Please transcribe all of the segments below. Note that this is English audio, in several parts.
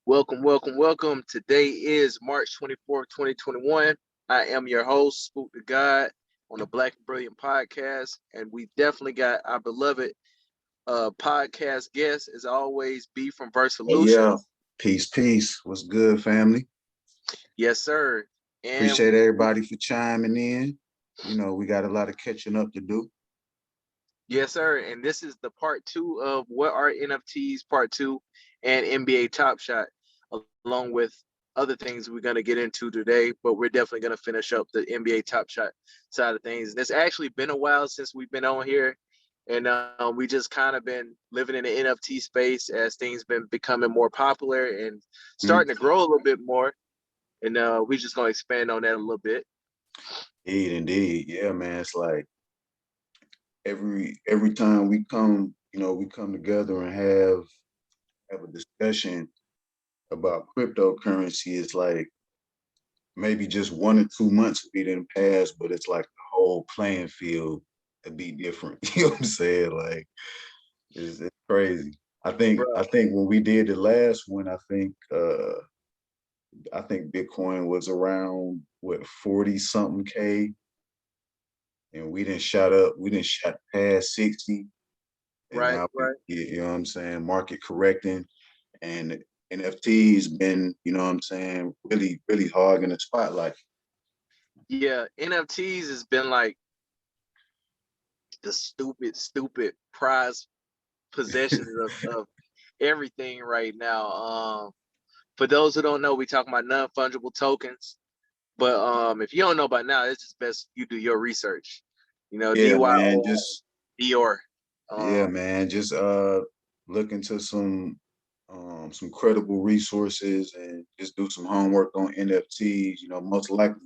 Welcome, welcome, welcome. Today is March 24th, 2021. I am your host, Spook the God, on the Black and Brilliant podcast. And we definitely got our beloved podcast guest, as always, B from Verse Solutions. Yeah, peace, peace. What's good, family? Yes, sir. And Appreciate everybody for chiming in. You know, we got a lot of catching up to do. yes, sir. And this is the part two of What Are NFTs, part two, and NBA Top Shot, along with other things we're going to get into today. But we're definitely going to finish up the NBA Top Shot side of things. And it's actually been a while since we've been on here. And we just kind of been living in the NFT space as things been becoming more popular and starting to grow a little bit more. And we're just going to expand on that a little bit. Indeed. Yeah, man. It's like every time we come, we come together and have a discussion about cryptocurrency. It's like maybe just 1 or 2 months we didn't pass, but it's like the whole playing field would be different. You know what I'm saying? Like it's crazy. I think when we did the last one, I think Bitcoin was around what 40 something K, and we didn't shot past 60, and Right, now right. you know what I'm saying, market correcting, and NFTs been, you know what I'm saying, really, really hogging the spotlight. Yeah, NFTs has been like the stupid prize possessions of everything right now. For those who don't know, we talking about non-fungible tokens. But if you don't know by now, it's just best you do your research. You know, Yeah, man, DYO, Dior. yeah, Um, man, just look into some credible resources and just do some homework on NFTs. You know, most likely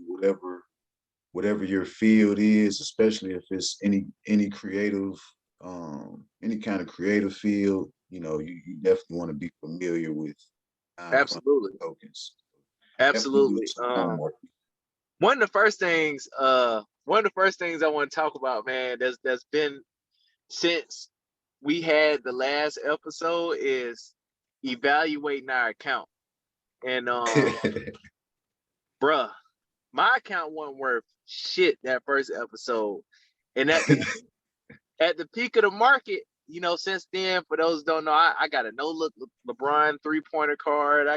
whatever your field is, especially if it's any creative, any kind of creative field, you definitely want to be familiar with absolutely, non-fungible tokens. Definitely do absolutely. some homework. One of the first things, I want to talk about, man, that's been since we had the last episode is evaluating our account. And bruh, my account wasn't worth shit that first episode. And at the peak of the market, since then, for those who don't know, I got a no look LeBron 3-pointer card.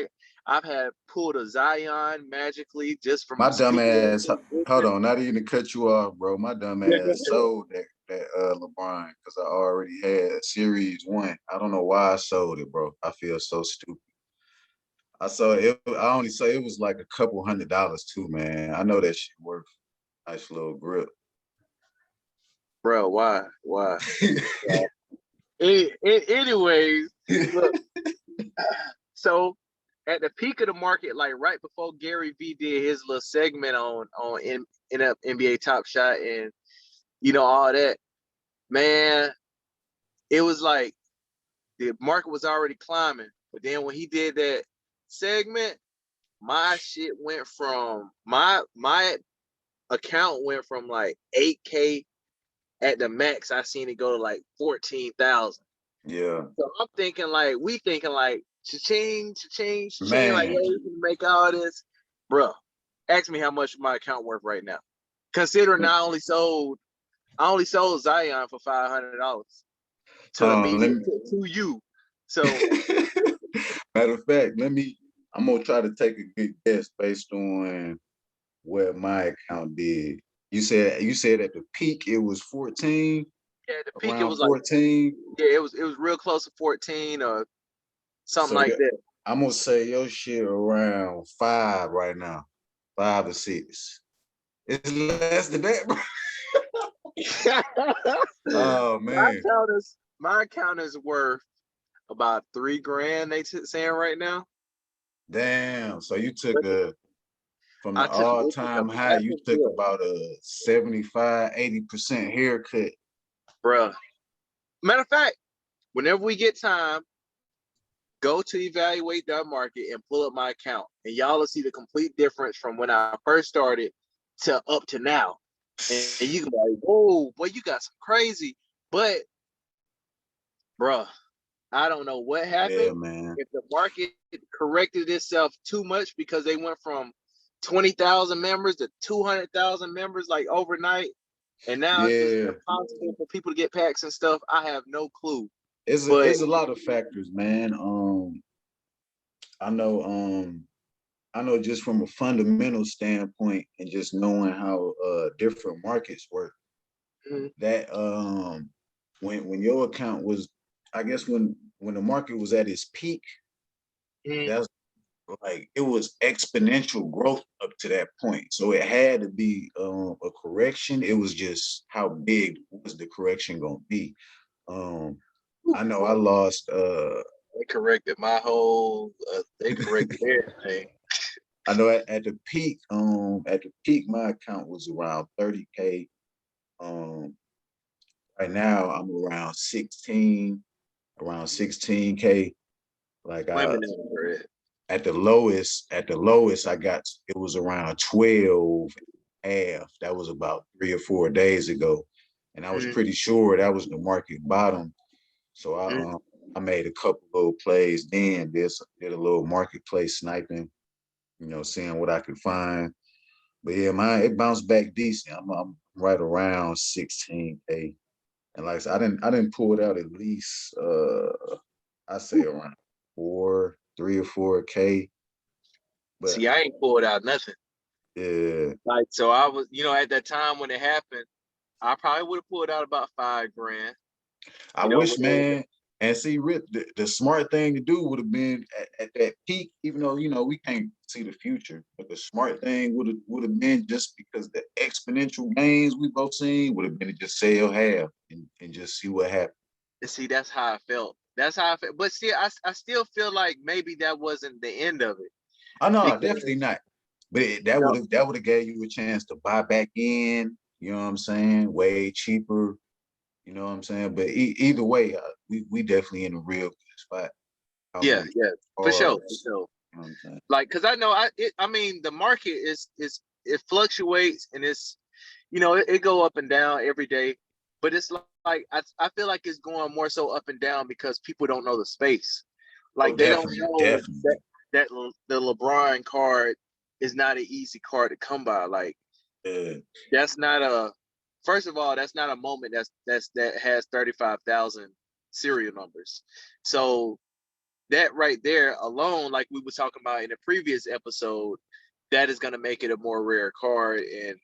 I've had pulled a Zion magically just from My dumb speaking. ass, hold on, not even to cut you off, bro. My dumb ass sold that LeBron because I already had Series 1. I don't know why I sold it, bro. I feel so stupid. I saw it. I only say it was like a couple $100 too, man. I know that shit worth a nice little grip. Bro, why? Why? Anyways, look, so at the peak of the market, like right before Gary V did his little segment on NBA Top Shot and all that, man, it was like the market was already climbing. But then when he did that segment, my shit went from my account went from like 8K at the max. I seen it go to like 14,000. Yeah, So I'm thinking like we thinking like cha-ching, cha-ching, cha-ching, like man. yo, you can make all this. Bro, ask me how much my account worth right now. Considering I only sold Zion for $500 Hold to on, me let me. to you. So Matter of fact, I'm gonna try to take a good guess based on what my account did. You said at the peak it was 14, yeah, at the peak it around was like 14. yeah, it was real close to 14 or something So like that. I'm gonna say your shit around 5 right now, 5 or 6. It's less than that, bro. Oh man, My account is worth about 3 grand. They saying right now. damn. So you took a from the I took all-time a high, you massive took hit, about a 75, 80% haircut. bro. Matter of fact, whenever we get time, go to evaluate that market and pull up my account, and y'all will see the complete difference from when I first started to up to now. And you can be like, whoa, boy, you got some crazy. But, bruh, I don't know what Yeah, happened. man. If the market corrected itself too much because they went from 20,000 members to 200,000 members like overnight, and now it's just Yeah, impossible for people to get packs and stuff. I have no clue. But it's a lot of factors, man. I know I know just from a fundamental standpoint and just knowing how different markets work, mm, that when your account was, I guess when the market was at its peak, mm, that's like it was exponential growth up to that point. So it had to be a correction. It was just how big was the correction gonna be? Um, I know I lost they corrected my whole. They corrected everything. I know at the peak my account was around 30K. Um right now I'm around 16K. Like I Women over it. at the lowest I got it was around 12 half. That was about 3 or 4 days ago. And I was Mm, pretty sure that was the market bottom. So mm. I made a couple little plays then, did a little marketplace sniping, seeing what I could find. But yeah, it bounced back decent. I'm right around 16K. And like I said, I didn't pull it out at least I say around 3 or 4K. But See, I ain't pulled out nothing. yeah, Like, so I was, at that time when it happened, I probably would have pulled out about 5 grand. I You know, wish, with all man. And see, Rip, the smart thing to do would have been at that peak, even though we can't see the future. But the smart thing would have been just because the exponential gains we both seen would have been to just sell half and just see what happened. see, that's how I felt. That's how I felt. But see, I still feel like maybe that wasn't the end of it Oh no, because definitely not. But you know, that would have gave you a chance to buy back in. You know what I'm saying? Way cheaper. You know what I'm saying? But either way, we definitely in a real good spot. I yeah, mean, as yeah, for far sure, as for sure. you know what I'm saying. Like, cause I know I mean, the market is it fluctuates and it's it go up and down every day, but it's like I feel like it's going more so up and down because people don't know the space. Oh, Like they don't definitely, know that definitely. the LeBron card is not an easy card to come by. Like Yeah, that's not a first of all, that's not a moment that has 35,000 serial numbers. So that right there alone, like we were talking about in a previous episode, that is going to make it a more rare card and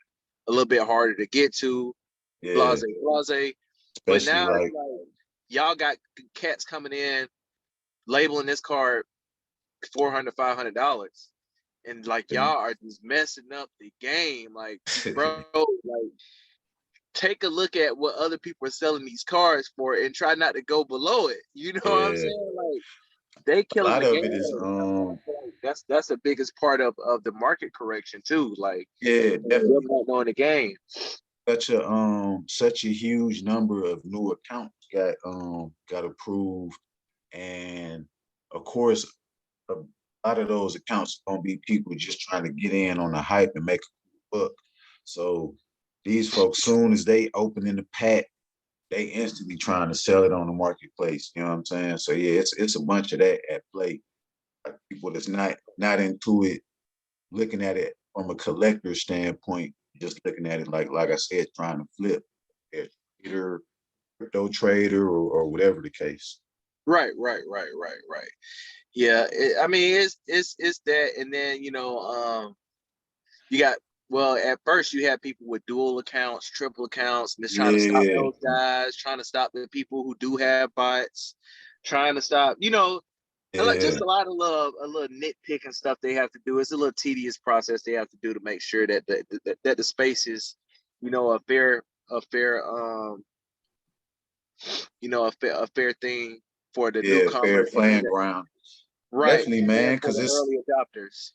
a little bit harder to get to. yeah. Blase, blase. But Especially now it's like, like y'all got cats coming in labeling this card $400, $500, and like y'all are just messing up the game. Like, bro, like take a look at what other people are selling these cards for and try not to go below it. You know what I'm yeah. saying? Like they A killing lot the of game. it is That's the biggest part of the market correction too. Like yeah, them definitely. not knowing the game. Such a huge number of new accounts got approved. And of course a lot of those accounts are gonna be people just trying to get in on the hype and make a buck. So these folks, soon as they open in the pack, they instantly trying to sell it on the marketplace. You know what I'm saying? So yeah, it's a bunch of that at play. Like people that's not into it, looking at it from a collector standpoint, just looking at it like I said, trying to flip. They're either crypto trader or whatever the case. Right. Yeah, I mean it's that, and then you got well at first you had people with dual accounts, triple accounts, and just trying to stop Yeah, those guys, trying to stop the people who do have bots, trying to stop yeah, just a little nitpicking stuff they have to do. It's a little tedious process they have to do to make sure that the space is a fair a fair thing for the yeah, fair newcomers and playing ground. right, Definitely, and then man, for because the it's early adopters.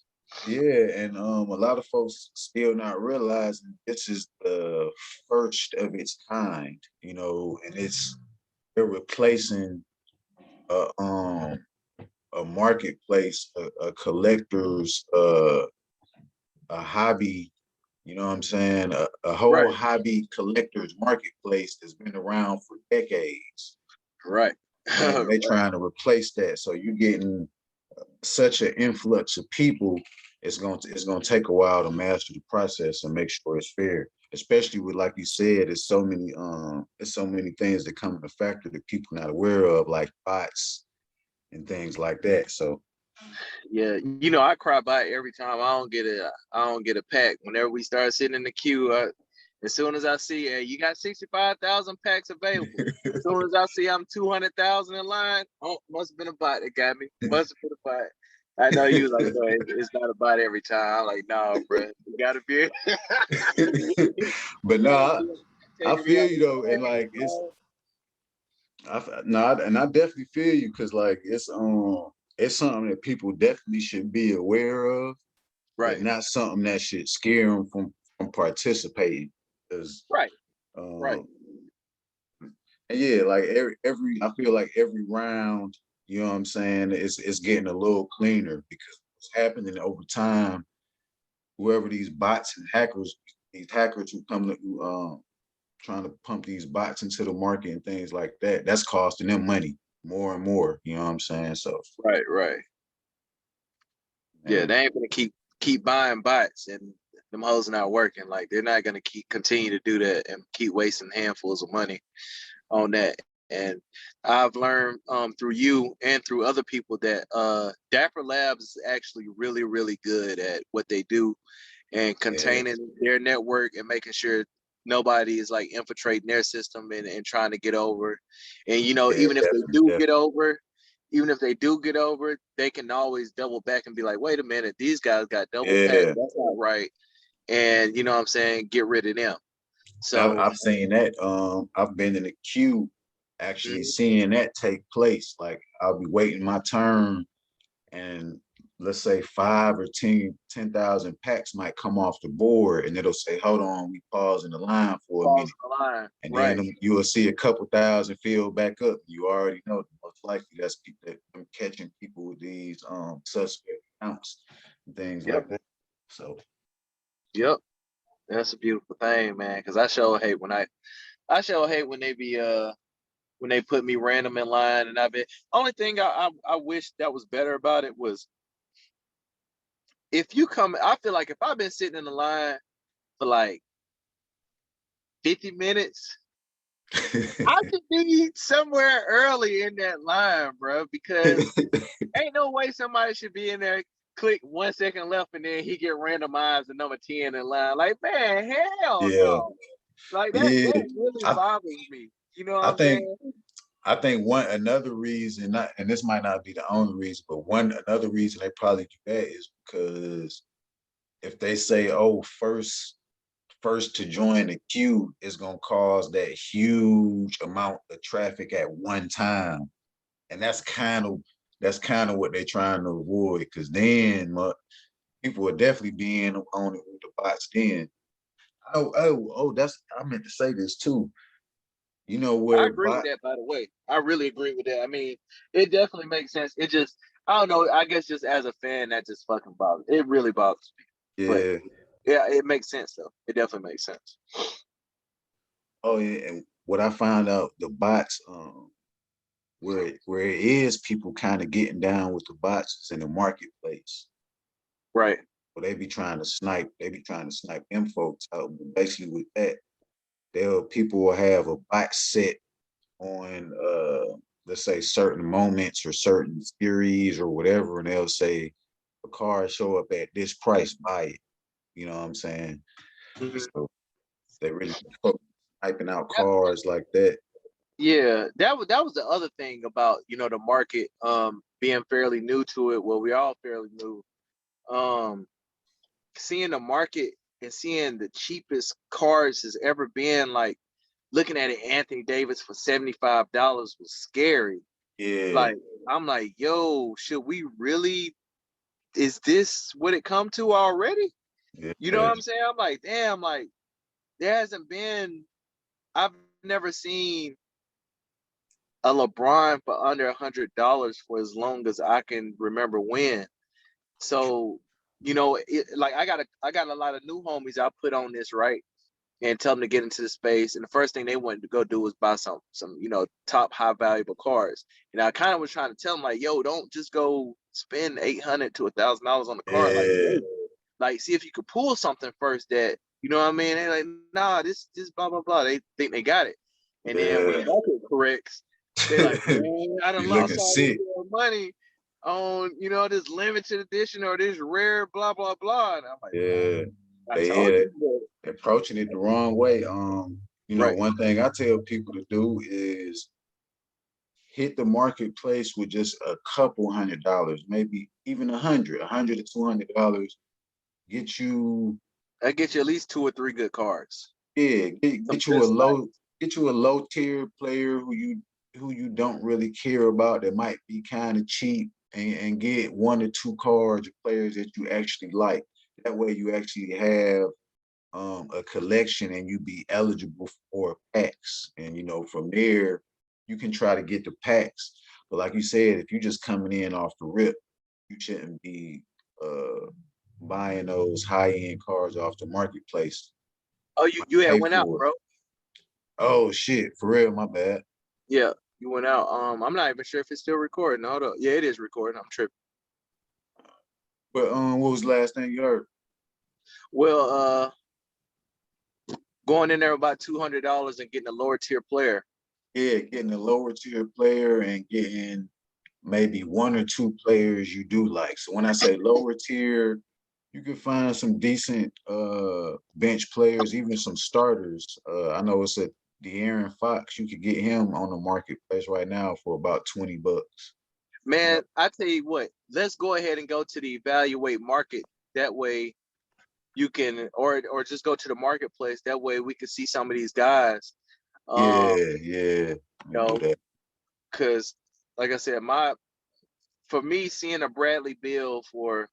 yeah, and a lot of folks still not realizing this is the first of its kind, and they're replacing a a marketplace, a collector's a hobby, you know what I'm saying? A whole Right, hobby collector's marketplace that's been around for decades. right. and they Right. trying to replace that. So you're getting such an influx of people. It's gonna take a while to master the process and make sure it's fair. Especially with, like you said, there's so many things that come into factor that people not aware of, like bots and things like that. So Yeah, you know, I cry by it every time I don't get a pack. Whenever we start sitting in the queue, as soon as I see, hey, you got 65,000 packs available. As soon as I see I'm 200,000 in line, oh, must have been a bot that got me. Must have been a bot. I know you like, bro, it's not a bot every time. I'm like, no, bro, you gotta be. but You gotta no, be I taking me feel out you the though, and bag, like bro. I definitely feel you because like it's something that people definitely should be aware of, but Right, not something that should scare them from participating. Because right, right. um, and yeah, like every I feel like every round, you know what I'm saying, it's getting a little cleaner because what's happening over time, whoever these bots and hackers, these hackers who come to trying to pump these bots into the market and things like that, that's costing them money more and more. You know what I'm saying? So, Right, right. Yeah, man, they ain't gonna keep buying bots and them hoes not working. Like they're not gonna continue to do that and keep wasting handfuls of money on that. And I've learned through you and through other people that Dapper Labs is actually really, really good at what they do and yeah, containing their network and making sure nobody is like infiltrating their system and trying to get over. And you know, yeah, definitely, definitely. even if they do get over, they can always double back and be like, wait a minute, these guys got double pack. Yeah, That's not right. And you know what I'm saying? Get rid of them. So I've seen that. I've been in the queue actually mhm, seeing that take place. Like I'll be waiting my turn and let's say 5 or 10,000 packs might come off the board and it'll say, hold on, we pause in the line for a falls minute. in the line. And then Right. you will see a couple thousand fill back up. You already know most likely that's that I'm catching people with these suspect accounts and things Yep. like that. So Yep. That's a beautiful thing, man. Cause I sure hate when they put me random in line and I've been only thing I wish that was better about it was if you come I feel like if I've been sitting in the line for like 50 minutes, I should be somewhere early in that line, bro, because ain't no way somebody should be in there, click 1 second left, and then he get randomized to number 10 in line. Like, man, hell yeah, no. Like yeah. that really I bothers me. You know what I I'm think saying? I think one another reason, not, and this might not be the only reason, but one another reason they probably do that is because if they say, "Oh, first to join the queue is gonna cause that huge amount of traffic at one time," and that's kind of what they're trying to avoid. Because then people will definitely be in on it with the bots. Then, that's I meant to say this too. You know I where agree with bot? that, by the way. I really agree with that. I mean, it definitely makes sense. It just, I don't know. I guess just as a fan, that just fucking bothers. It really bothers me. But Yeah. yeah, it makes sense though. It definitely makes sense. Oh yeah. And what I found out, the bots, where it is people kind of getting down with the bots is in the marketplace. Right. Where they be trying to snipe them folks out. But basically with that, people will have a bot set on let's say certain moments or certain series or whatever, and they'll say a car show up at this price, buy it. You know what I'm saying? Mhm. So they really typing out cars like that. Yeah, that was the other thing about the market being fairly new to it. Well, we all fairly new. Um, Seeing the market and seeing the cheapest cars has ever been, like looking at it, Anthony Davis for $75 was scary. Yeah, Like I'm like, yo, should we really? Is this what it come to already? You know yeah, what I'm saying? I'm like, damn, like there hasn't been. I've never seen a LeBron for under $100 for as long as I can remember when. So, like I got a lot of new homies I put on this, right? and tell them to get into the space. And the first thing they wanted to go do was buy some top high valuable cars. And I kind of was trying to tell them like, yo, don't just go spend $800 to $1,000 on the car. Like see if you could pull something first that, you know what I mean? They're like, nah, this blah blah blah. They think they got it. And then when the market corrects, they're like, man, I done lost all this money on, this limited edition or this rare blah blah blah. And I'm like, I told you. Approaching it the wrong way. One thing I tell people to do is hit the marketplace with just a couple $100, maybe even $100 to $200. That gets you at least 2 or 3 good cards. Yeah, get you a low tier player who you don't really care about that might be kind of cheap, and get 1 or 2 cards of players that you actually like. That way you actually have a collection and you be eligible for packs. And from there you can try to get the packs. But like you said, if you're just coming in off the rip, you shouldn't be buying those high-end cards off the marketplace. Oh, you had went out, bro. Oh shit, for real, my bad. Yeah, you went out. I'm not even sure if it's still recording. Hold up. Yeah, it is recording. I'm tripping. But what was the last thing you heard? Well, going in there about $200 and getting a lower tier player. Yeah, getting a lower tier player and getting maybe 1 or 2 players you do like. So when I say lower tier, you can find some decent bench players, even some starters. I know it's a De'Aaron Fox. You could get him on the marketplace right now for about $20. Man, I tell you what, let's go ahead and go to the evaluate market. That way you can, or just go to the marketplace. That way we can see some of these guys. Yeah. Because like I said, for me, seeing a Bradley Beal for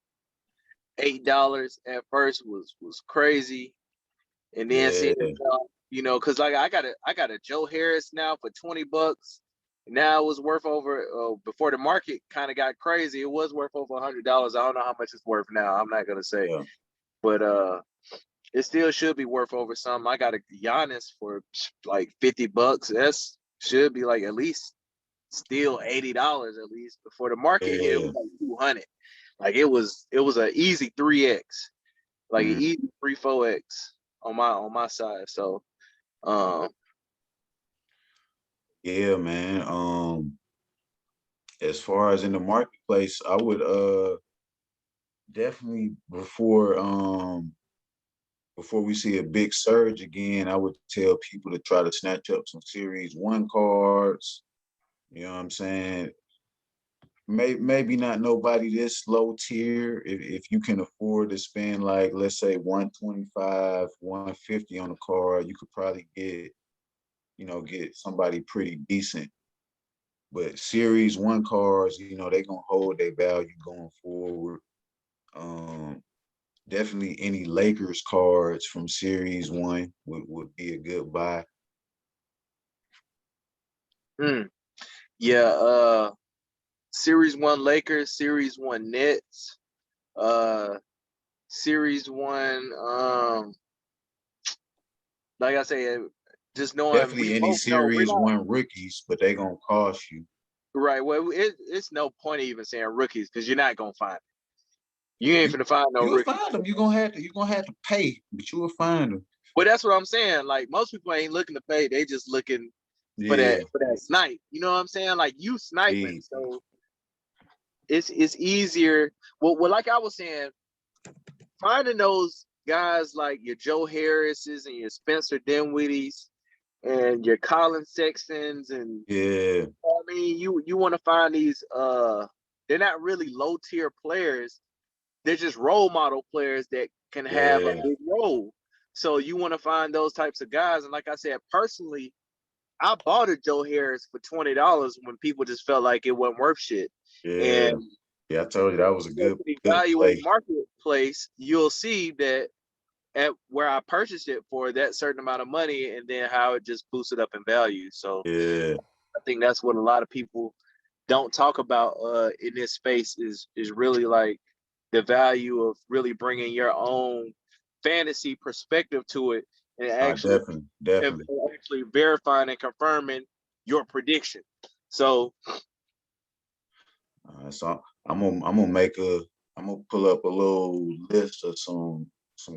$8 at first was crazy, and then seeing because like I got a Joe Harris now for $20. Now it was worth over before the market kind of got crazy. It was worth over $100. I don't know how much it's worth now. I'm not gonna say, but it still should be worth over some. I got a Giannis for like $50. That's should be like at least still $80 at least before the market hit. It was like 200. Like it was an easy 3x, like an easy 3-4x on my side. So yeah, man. As far as in the marketplace, I would definitely before we see a big surge again, I would tell people to try to snatch up some Series 1 cards. You know what I'm saying? Maybe not nobody this low tier. If you can afford to spend like, let's say 125, 150 on a card, you could probably get somebody pretty decent. But Series 1 cards, they're gonna hold their value going forward. Definitely any Lakers cards from Series 1 would be a good buy. Yeah, Series 1 Lakers, Series 1 Nets, Series 1, like I said, just knowing definitely any Series 1 rookies, but they gonna cost you. Right. Well, it's no point even saying rookies because you're not gonna find it. You ain't gonna find no rookies. You'll find them. You're gonna have to pay, but you will find them. Well, that's what I'm saying. Like most people ain't looking to pay; they just looking for that snipe. You know what I'm saying? Like you sniping, so it's easier. Well, like I was saying, finding those guys like your Joe Harrises and your Spencer Dinwiddies and your Colin Sextons and I mean, you want to find these. They're not really low tier players. They're just role model players that can have a big role. So you want to find those types of guys. And like I said, personally, I bought a Joe Harris for $20 when people just felt like it wasn't worth shit. Yeah. And I told you that was a good evaluate marketplace. You'll see that at where I purchased it for that certain amount of money, and then how it just boosted up in value. So I think that's what a lot of people don't talk about in this space is really like the value of really bringing your own fantasy perspective to it and actually Definitely. actually verifying and confirming your prediction. So So I'm gonna pull up a little list of some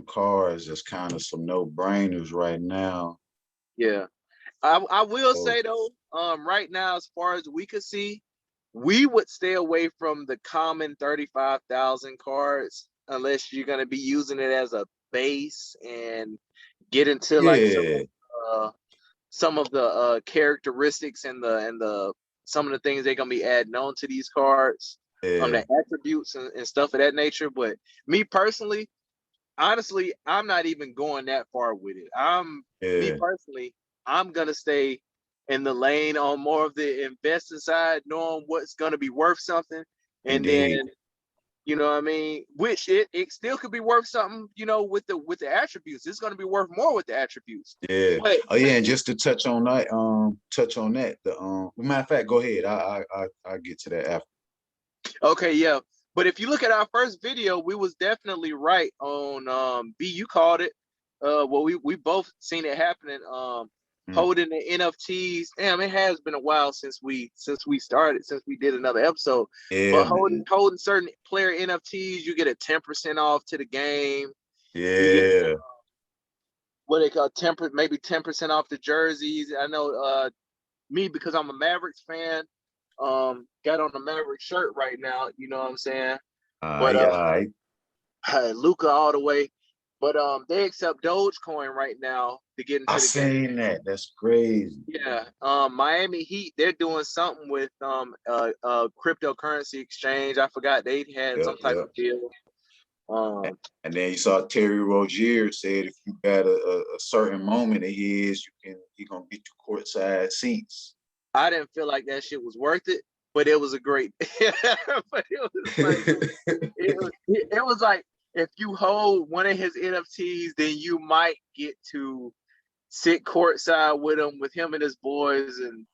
cars that's kind of some no-brainers right now. yeah, I will So say though, right now, as far as we could see, we would stay away from the common 35,000 cards unless you're gonna be using it as a base and get into like yeah, uh, some of the characteristics and the some of the things they're gonna be adding on to these cards, yeah, the attributes and stuff of that nature. But me personally, honestly, I'm not even going that far with it. Me yeah, personally, I'm gonna stay in the lane on more of the investing side, knowing what's gonna be worth something, and then indeed. you know what I mean, which it still could be worth something, you know, with the attributes. It's gonna be worth more with the attributes. Yeah. But Oh yeah, and just to touch on that. Matter of fact, go ahead. I get to that after. okay, yeah. But if you look at our first video, we was definitely right on B, you called it. Well we both seen it happening. Mm. Holding the NFTs. Damn, it has been a while since we started, since we did another episode. Yeah, But man. holding certain player NFTs, you get a 10% off to the game. You get Yeah, what they call 10% off the jerseys. I know me, because I'm a Mavericks fan, got on the Mavericks shirt right now, you know what I'm saying? But yeah, all right. Luca all the way. But they accept Dogecoin right now to get I into the game. seen that. That's crazy. Yeah. Miami Heat, they're doing something with cryptocurrency exchange. I forgot they had Yep, some type yep. of deal. And then you saw Terry Rozier said if you got a certain moment of his, he gonna get you courtside seats. I didn't feel like that shit was worth it, but it was a great but it was like it was like if you hold one of his NFTs, then you might get to sit courtside with him and his boys and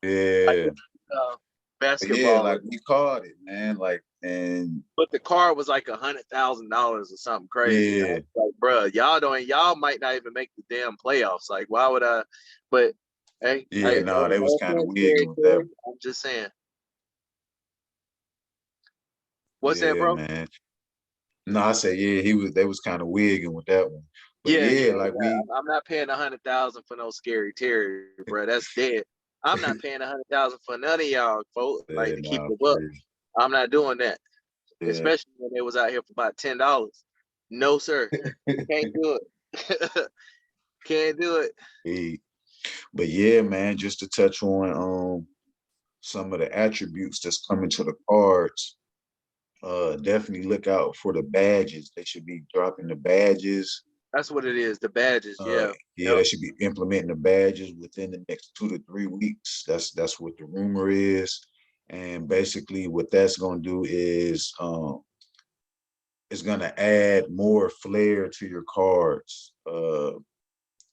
like Yeah. uh, But yeah, basketball. like we caught it, man. Like, and But the car was like $100,000 or something crazy. I yeah, was like, bro, y'all might not even make the damn playoffs. Like, why would I? But hey, yeah, no, they was no kind of offense, Gary wigging with that. Terry, I'm just saying. What's that, Yeah, bro? man. No, I said, yeah, they was kind of wigging with that one. But Yeah, yeah, yeah, like yeah. we I'm not paying 100,000 for no scary Terry, bro. That's dead. I'm not paying 100,000 for none of y'all, folks. Like yeah, to keep nah, it for up. real. I'm not doing that, Yeah. especially when they was out here for about $10. No, sir, can't do it. Can't do it. Yeah. But yeah, man, just to touch on some of the attributes that's coming to the cards, definitely look out for the badges. They should be dropping the badges. That's what it is. The badges. Uh, Yeah. yeah, Yep. they should be implementing the badges within the next 2 to 3 weeks. That's what the rumor is. And basically, what that's going to do is it's going to add more flair to your cards,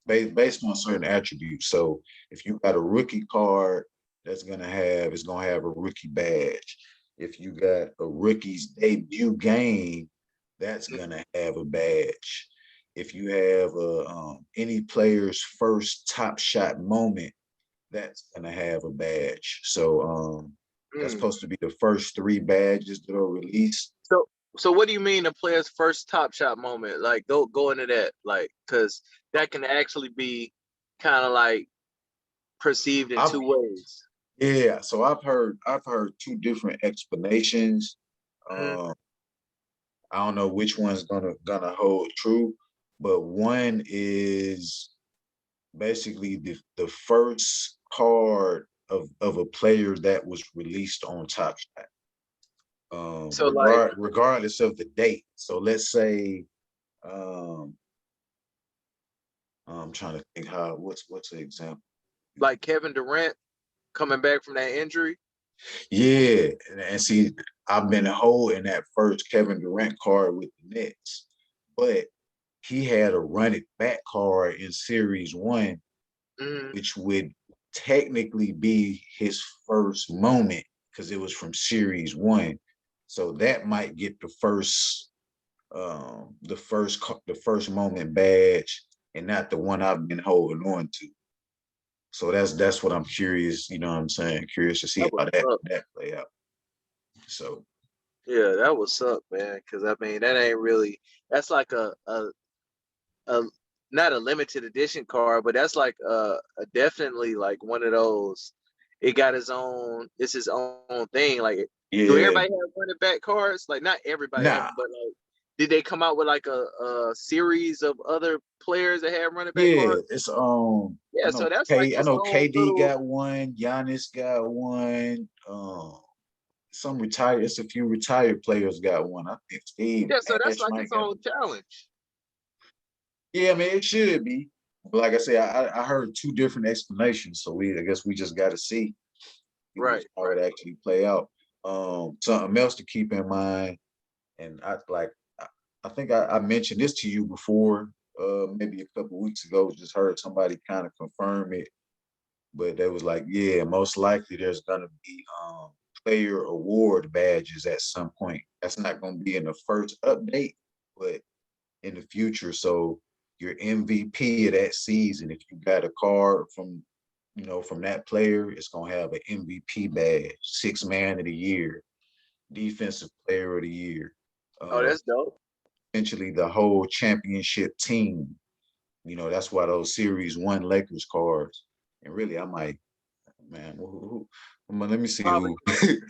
based on certain attributes. So if you got a rookie card, it's gonna have a rookie badge. If you got a rookie's debut game, that's gonna have a badge. If you have any player's first top shot moment, that's gonna have a badge. So that's Mm. supposed to be the first 3 badges that are released. So, so what do you mean the player's first top shot moment? Like, go into that, like, because that can actually be kind of like perceived in I've two ways. Yeah, so I've heard 2 different explanations. Mm. Um, I don't know which one's gonna hold true, but one is basically the first card of a player that was released on Top Shot, So, like, regardless of the date. So let's say, um, I'm trying to think what's the example. Kevin Durant coming back from that injury. Yeah, and see, I've been holding that first Kevin Durant card with the Nets, but he had a run it back card in Series One, Mm. which would technically be his first moment because it was from Series One. So that might get the first moment badge. and not the one I've been holding on to. So that's what I'm curious, you know what I'm saying? Curious to see That how was that play out. So Yeah, that would suck, man. Because I mean, that ain't really. That's like a not a limited edition card, but that's like a definitely like one of those. It got its own. It's his own thing. Like, do yeah, everybody have running back cards? Like, not everybody have nah, them, but like, did they come out with like a series of other players that have running back yeah. cards? It's Yeah, so that's like I its know own KD little. got one, Giannis got one, some retired. It's a few retired players got one. I think Steve Yeah, so that's Nash like might its got own one. challenge. Yeah, I mean it should be. But like I say, I heard two different explanations, so I guess we just got to see, Right, how right. it actually play out. Something else to keep in mind, and I, I think I mentioned this to you before, maybe a couple weeks ago. Just heard somebody kind of confirm it, but they was like, yeah, most likely there's gonna be player award badges at some point. That's not gonna be in the first update, but in the future. So your MVP of that season, if you got a card from, from that player, it's gonna have an MVP badge, six man of the year, defensive player of the year, Oh, uh, that's dope. essentially the whole championship team. That's why those series one Lakers cards. And really, I'm like, man, let me see Probably, who.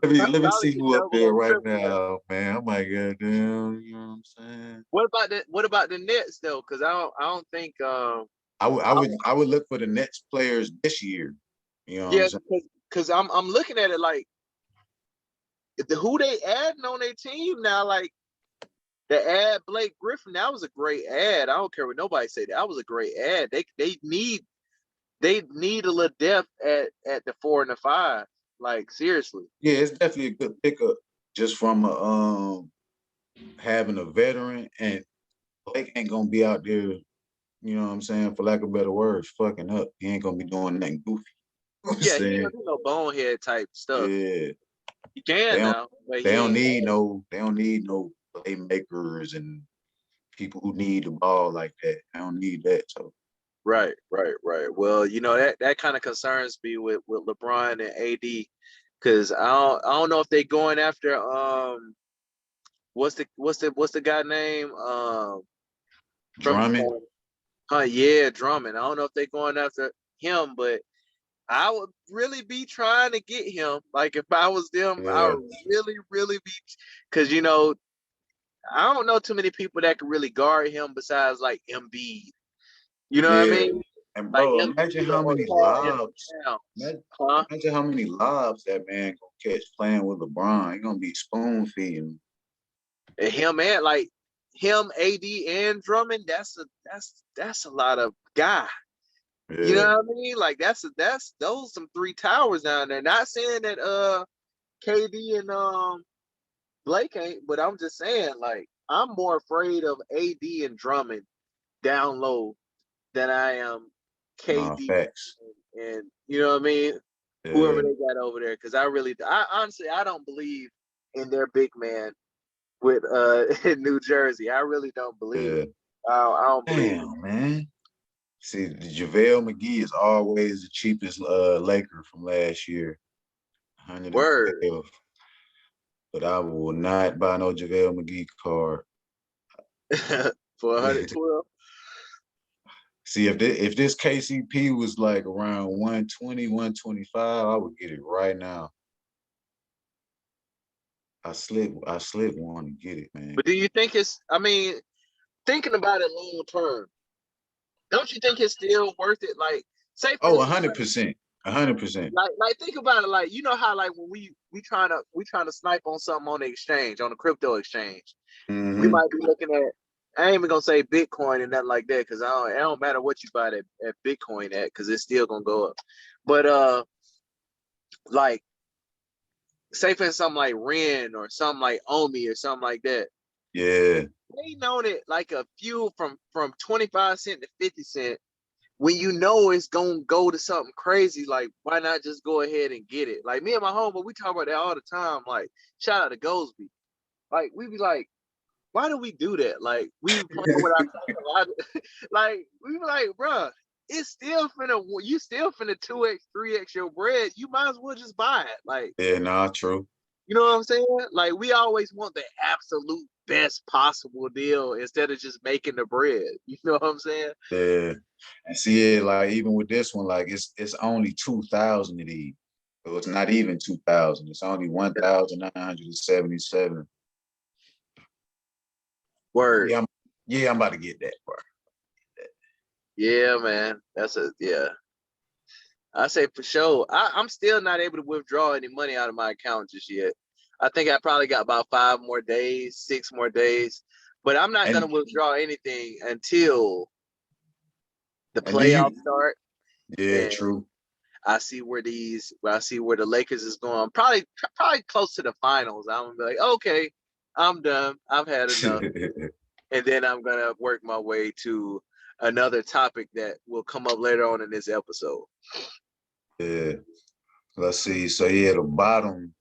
let me probably see get who up double there or right triple that. now, man. I'm like, goddamn, you know what I'm saying? What about the Nets though? Because I don't think I would look for the next players this year. You know what I'm yeah, saying? because I'm looking at it like who they adding on their team now. Like the ad Blake Griffin, that was a great ad. I don't care what nobody say. That was a great ad. They need a little depth at the 4 and the 5. Like seriously. Yeah, it's definitely a good pickup just from having a veteran, and Blake ain't gonna be out there, you know what I'm saying, for lack of better words, fucking up. He ain't gonna be doing nothing goofy. You know what I'm Yeah, he ain't saying? gonna do no bonehead type stuff. Yeah. He They can don't now, but they he don't ain't. need no playmakers and people who need the ball like that. I don't need that. So Right, right, right. Well, that kind of concerns me with LeBron and AD, because I don't know if they going after what's the guy name from Drummond, yeah, Drummond. I don't know if they going after him, but I would really be trying to get him. Like if I was them, I yeah, would really, really be, because I don't know too many people that can really guard him besides like Embiid. You know what I yeah. mean? And Like bro, imagine Embiid how or many Carl Anthony lobs. Towns, Imagine, huh? imagine how many lobs that man gonna catch playing with LeBron. He gonna be spoon feeding. And him, AD, and Drummond. That's a lot of guy. You Yeah, know what I mean? Like that's those some three towers down there. Not saying that KD and Blake ain't, but I'm just saying like I'm more afraid of AD and Drummond down low than I am nah, KD facts. and you know what I mean? Whoever Yeah, they got over there, because I honestly I don't believe in their big man with in New Jersey. I really don't believe yeah. it. I don't believe it. Damn, man. See, the JaVale McGee is always the cheapest Laker from last year, Word. 112. But I will not buy no JaVale McGee card. For 112. See, if this KCP was like around 120, 125, I would get it right now. I slid want to get it, man. But do you think I mean, thinking about it long term, don't you think it's still worth it? Like, say for Oh, instance, 100%. 100%. like think about it, like how like when we trying to snipe on something on the exchange, on the crypto exchange, we Mm-hmm. might be looking at, I ain't even gonna say Bitcoin and nothing like that, because it don't matter what you buy at Bitcoin at, because it's still gonna go up. But like say for something like Ren or something like Omi or something like that, Yeah. they known it like a few from 25 cent to 50 cent. When you know it's gonna go to something crazy, like why not just go ahead and get it? Like me and my homie, we talk about that all the time. Like shout out to Goldsby. Like we be like, why do we do that? Like, we playing with our time. Like, we were like, bruh, it's still you still finna 2x, 3x your bread. You might as well just buy it. Like, Yeah, nah, true. you know what I'm saying? Like, we always want the absolute best possible deal instead of just making the bread. You know what I'm saying? Yeah. And see, like even with this one, like it's only 2,000 of these. So it's not even 2,000. It's only 1,977. Word. Yeah, I'm about to get that, bro. Yeah, man. Yeah. I say for sure. I'm still not able to withdraw any money out of my account just yet. I think I probably got about 5 more days, 6 more days. But I'm not gonna And withdraw anything until the and do you? playoffs start Yeah, and true. I see where the Lakers is going. Probably close to the finals. I'm gonna be like, okay, I'm done. I've had enough. And then I'm gonna work my way to another topic that will come up later on in this episode. Yeah. Let's see. So yeah, the bottom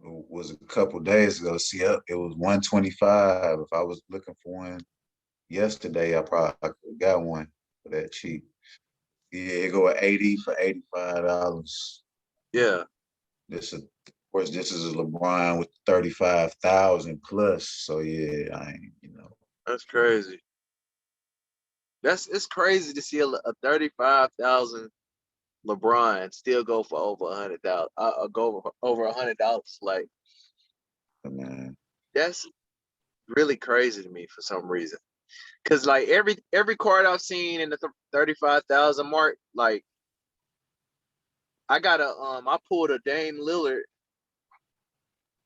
was a couple days ago. See, it was 125. If I was looking for one yesterday, I could have got one for that cheap. Yeah, it go at 80 for $85. Yeah, Of course, this is a LeBron with 35,000 plus. So yeah, I ain't, that's crazy. It's crazy to see a 35,000 LeBron still go for over 100,000. Go over $100. Like, man. that's really crazy to me for some reason. Cause like every card I've seen in the 35,000 mark, like I pulled a Dame Lillard.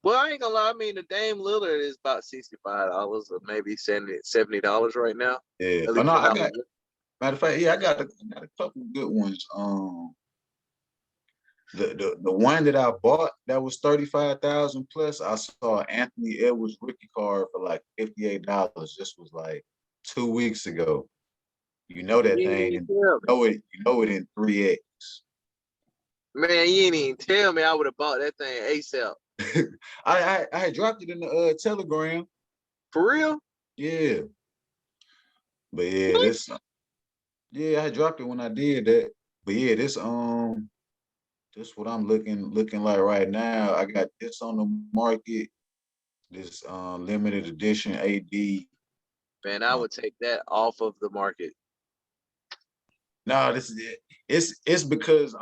Well, I ain't gonna lie. I mean, the Dame Lillard is about $65 or maybe $70 right now. Yeah. At Oh least no, when I I was got matter of fact, yeah, I got a couple of good ones. The one that I bought that was 35,000 plus, I saw Anthony Edwards rookie card for like $58. This was like 2 weeks ago. You know that You ain't thing, even and tell me. you know it in 3X. Man, you ain't even tell me I would have bought that thing ASAP. I had dropped it in the Telegram. For real? Yeah. But yeah, What? I had dropped it when I did that. But yeah, this what I'm looking like right now. I got this on the market, this limited edition AD. Man, I would take that off of the market. No, this is it. It's because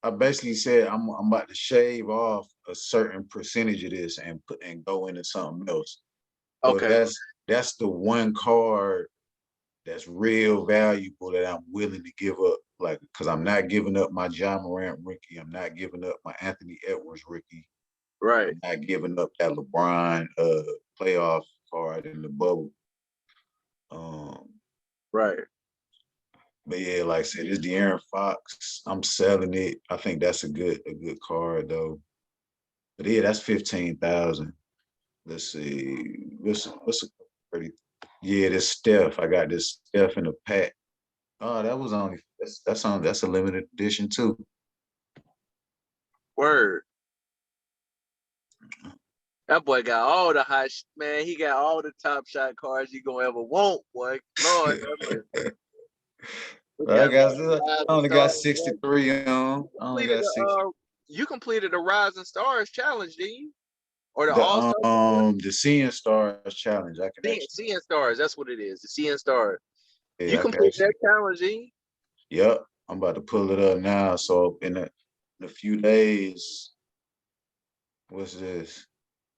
I basically said I'm about to shave off a certain percentage of this and go into something else. So Okay. that's the one card that's real valuable that I'm willing to give up. Like, because I'm not giving up my John Morant rookie. I'm not giving up my Anthony Edwards rookie. Right. I'm not giving up that LeBron playoff card in the bubble. Right. But yeah, like I said, it's De'Aaron Fox. I'm selling it. I think that's a good card though. But yeah, that's 15,000. Let's see. What's a pretty? Yeah, this Steph. I got this Steph in the pack. Oh, that's a limited edition too. Word. That boy got all the man. He got all the top shot cards you gonna ever want, boy. Lord, we got I Rising only got Stars. 63 on. I only got 60. You completed the Rising Stars challenge, didn't you? Or the All Stars? The Seeing Stars challenge. I can actually. Seeing Stars. That's what it is. The Seeing Stars. You Yeah, I can completed actually. that challenge, didn't you? Yep, I'm about to pull it up now. So in a few days, what's this?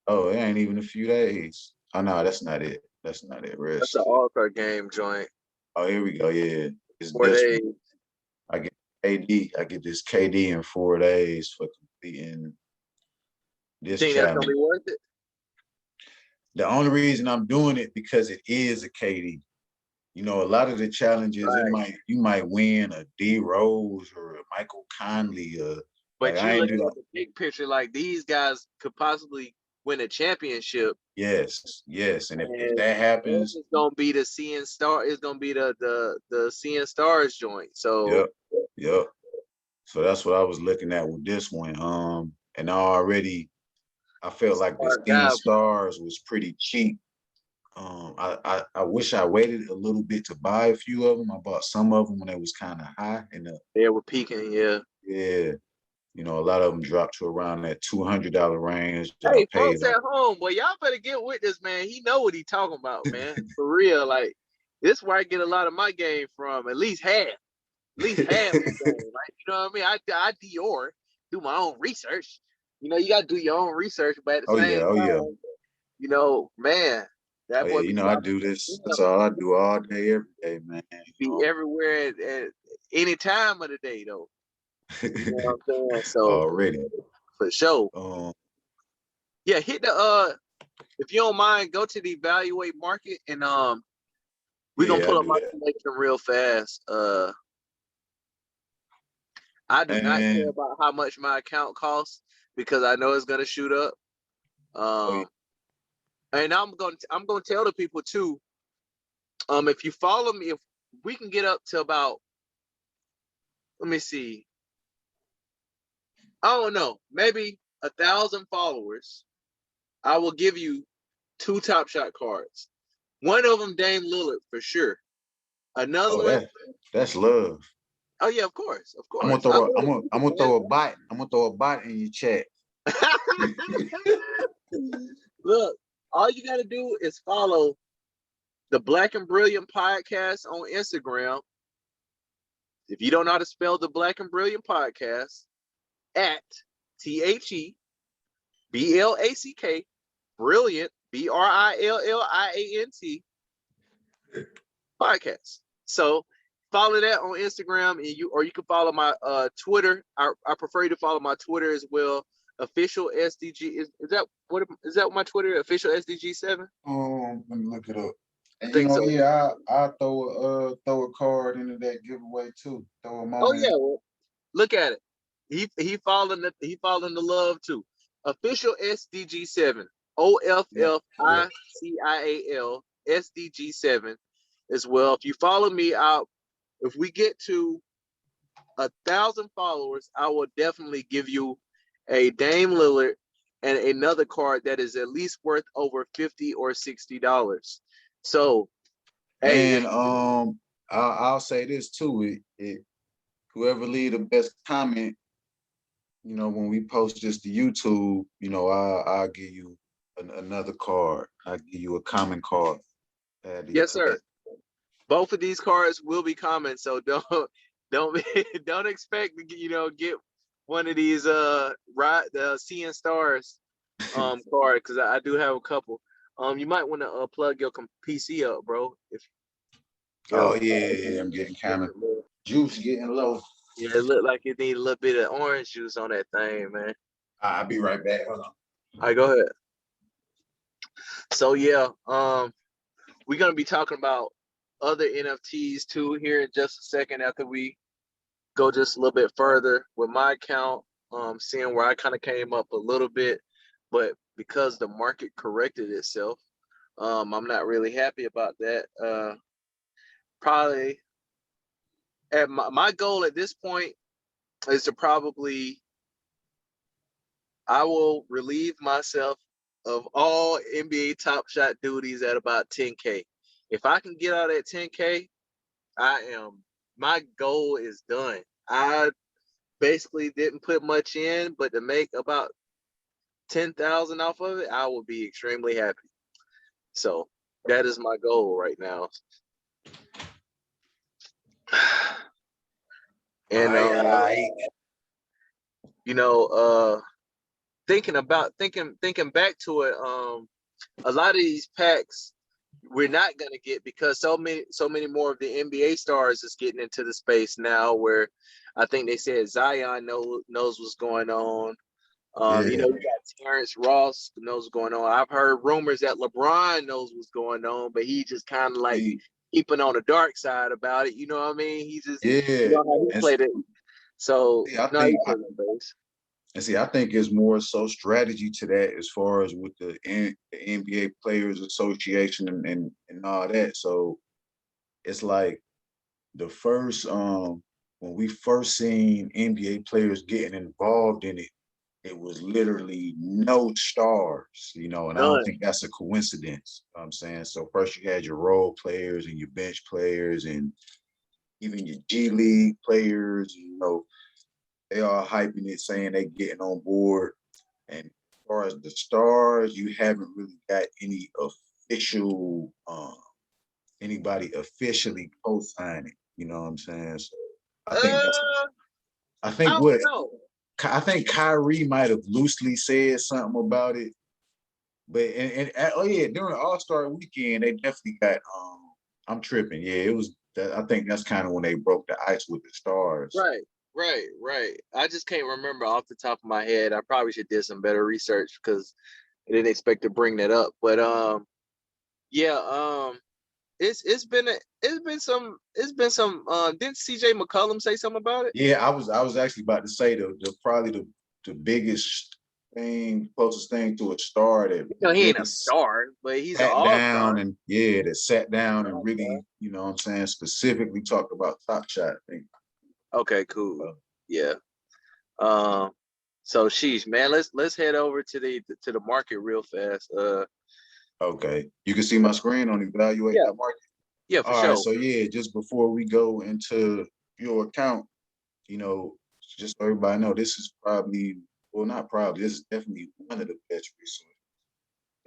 Oh, it ain't even a few days. Oh no, that's not it. That's not it. That's an Rest. All-Star game joint. Oh, here we go. Yeah, it's 4 this days. one. I get KD. I get this KD in 4 days for completing You this think that's gonna challenge. be worth it? The only reason I'm doing it because it is a KD. You know, a lot of the challenges, Right. you might win a D Rose or a Michael Conley. Like But I you ain't look do. at the big picture, like these guys could possibly win a championship. Yes, and if And that happens, it's gonna be the Seeing Star. It's gonna be the Seeing Stars joint. So yep, yep. So that's what I was looking at with this one. And I felt like the Smart Seeing guy. Stars was pretty cheap. I wish I waited a little bit to buy a few of them. I bought some of them when they was kind of high, and They were peaking, yeah. yeah, you know, a lot of them dropped to around that $200 range. I Hey, paid folks like, at home, boy, y'all better get with this, man. He know what he talking about, man. For real, like this is where I get a lot of my game from. At least half my game. Like, you know what I mean? I Dior, do my own research. You know, you gotta do your own research, but at the oh same yeah, oh yeah, time, you know, man, oh that yeah. boy You be know, I do he this. That's all I do all day, every day, man. be everywhere at any time of the day, though. You know what I'm saying? So Already. for sure, Um, yeah. Hit the if you don't mind, go to the evaluate market and we're gonna yeah, I pull up do my that. selection real fast. I do not care And about how much my account costs because I know it's gonna shoot up. oh yeah, Um, and I'm gonna tell the people too. If you follow me, if we can get up to about, let me see, I don't know, maybe 1,000 followers, I will give you 2 Top Shot cards. One of them, Dame Lillard for sure. Another oh one, that's love. oh yeah, of course, I'm gonna I throw love a, I'm gonna it, throw a bot. I'm gonna throw a bot in your chat. man. Look, all you got to do is follow the Black and Brilliant podcast on Instagram. If you don't know how to spell the Black and Brilliant podcast, at TheBlack Brilliant Brilliant podcast. So follow that on Instagram, and you can follow my Twitter. I prefer you to follow my Twitter as well. Official SDG is that my Twitter? Official SDG7. Let me look it up. I And you think know, so. yeah, I throw a card into that giveaway too. Throw a Oh moment. yeah, well, look at it. He following the love too. Official SDG7. Yep, yep. OFFICIAL SDG7 as well. If you follow me out, if we get to 1,000 followers, I will definitely give you a Dame Lillard and another card that is at least worth over $50 or $60. So, hey, And I'll say this too. Whoever leave the best comment, you know, when we post this to YouTube, you know, I'll give you another card. I'll give you a common card. Add you yes, to that. sir. Both of these cards will be common, so don't don't expect to get one of these the Seeing Stars card, because I do have a couple. You might want to plug your PC up, bro. If Oh yo, yeah, I'm getting kind of juice getting low. yeah, it looked like it need a little bit of orange juice on that thing, man. I'll be right back. Hold on. All right, go ahead. So yeah, we're gonna be talking about other NFTs too here in just a second after we go just a little bit further with my account, seeing where I kind of came up a little bit, but because the market corrected itself, I'm not really happy about that. Probably at my goal at this point is to probably I will relieve myself of all NBA Top Shot duties at about 10K. If I can get out at 10K, my goal is done. I basically didn't put much in, but to make about 10,000 off of it, I will be extremely happy. So that is my goal right now. And All right. you know, thinking back to it, a lot of these packs we're not gonna get because so many more of the NBA stars is getting into the space now where I think they said Zion knows what's going on. You Yeah. got Terrence Ross knows what's going on. I've heard rumors that LeBron knows what's going on, but he just kind of like See, keeping on the dark side about it. You know what I mean? He just, yeah. how he And played it. So see, I no, he think played on base. and see, I think it's more so strategy to that as far as with the NBA Players Association and all that. So it's like the first when we first seen NBA players getting involved in it, it was literally no stars, you know, and I don't None. think that's a coincidence. You know what I'm saying? So first you had your role players and your bench players and even your G League players, you know, they all hyping it, saying they getting on board. And as far as the stars, you haven't really got any official anybody officially co-signing. You know what I'm saying? So I think that's Uh, I I think don't what know. I think Kyrie might have loosely said something about it. But oh yeah, during All-Star weekend, they definitely got I'm tripping. Yeah, it was I think that's kind of when they broke the ice with the stars. Right, right. I just can't remember off the top of my head. I probably should did some better research because I didn't expect to bring that up. But yeah, it's been some didn't CJ McCollum say something about it? Yeah, I was actually about to say the probably the biggest thing, closest thing to a star that You know, he ain't really a star, but he's an sat down all-star. and yeah, that sat down and really, you know what I'm saying, specifically talked about Top Shot. I think. Okay, cool. Yeah. Um, so sheesh, man, let's head over to the market real fast. Okay, you can see my screen on evaluate Yeah, the market. yeah, for All right, sure. so yeah, just before we go into your account, you know, just so everybody know, this is probably, well, not probably, this is definitely one of the best resources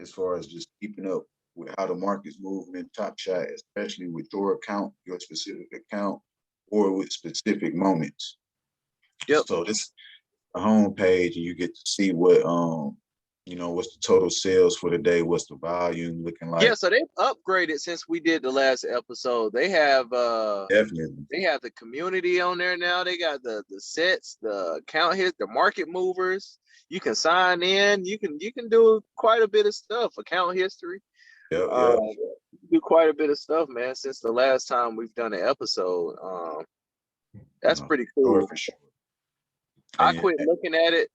as far as just keeping up with how the market's moving in Top Shot, especially with your account, your specific account, or with specific moments. Yep. So this a home page and you get to see what you know, what's the total sales for the day, what's the volume looking Yeah, like. so they've upgraded since we did the last episode. Definitely. They have the community on there now. They got the sets, the account hit, the market movers. You can sign in. You can do quite a bit of stuff. Account history. Yep, yep. Um, do quite a bit of stuff, man. Since the last time we've done an episode. That's No, pretty sure, cool. for sure. I And quit looking at it.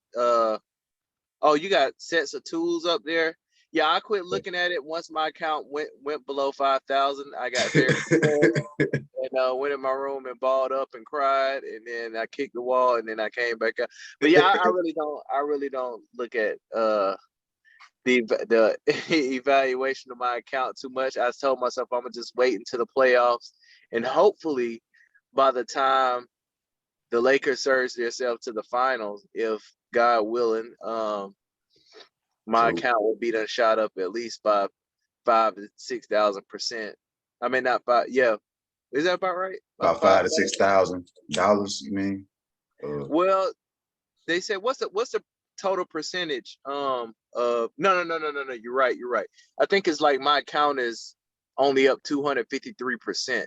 Oh, you got sets of tools up there. Yeah, I quit looking at it once my account went below 5,000. I got very scared and went in my room and balled up and cried, and then I kicked the wall, and then I came back up. But yeah, I really don't look at the evaluation of my account too much. I told myself I'm gonna just wait until the playoffs, and hopefully by the time the Lakers surge themselves to the finals, if God willing, my true. account will be done shot up at least by 5,000 to 6,000%. I mean, not five. Yeah, is that about right? About About 5 to 6 thousand dollars, you mean? Well, they said what's the total percentage? No. You're right. You're right. I think it's like my account is only up 253%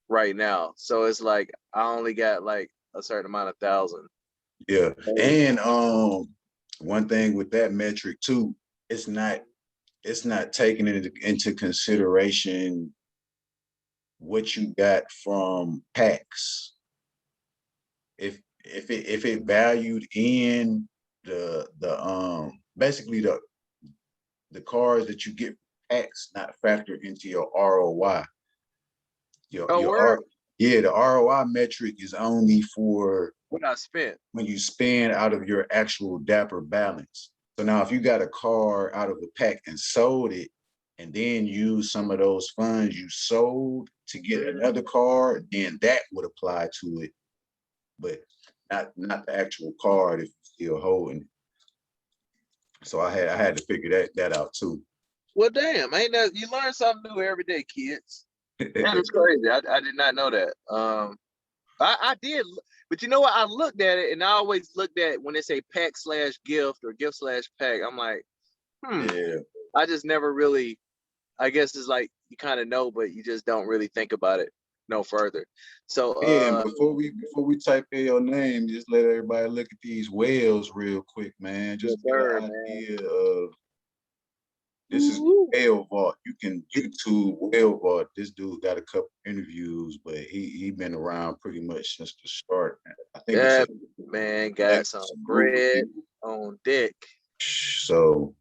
right now. So it's like I only got like a certain amount of thousand. Yeah. And one thing with that metric too, it's not taking into consideration what you got from packs. If it valued in the basically the cards that you get packs not factored into your ROI. Oh, Your where? yeah, the ROI metric is only for What I spent. when you spend out of your actual Dapper balance. So now if you got a car out of a pack and sold it and then use some of those funds you sold to get another car, then that would apply to it. But not the actual card if you're still holding it. So I had to figure that out too. Well, damn, ain't that you learn something new every day, kids? That is crazy. I did not know that. I did, but you know what? I looked at it, and I always looked at when they say pack slash gift or gift slash pack. I'm like, Yeah. I just never really. I guess it's like you kind of know, but you just don't really think about it no further. So, Yeah, and before we type in your name, just let everybody look at these whales real quick, man. yes, Just get sir, an man. idea of this is Woo-hoo. Whale Vault. You can YouTube Whale Vault. This dude got a couple interviews, but he been around pretty much since the start. I think it's That a man black got some group of bread people. on deck. So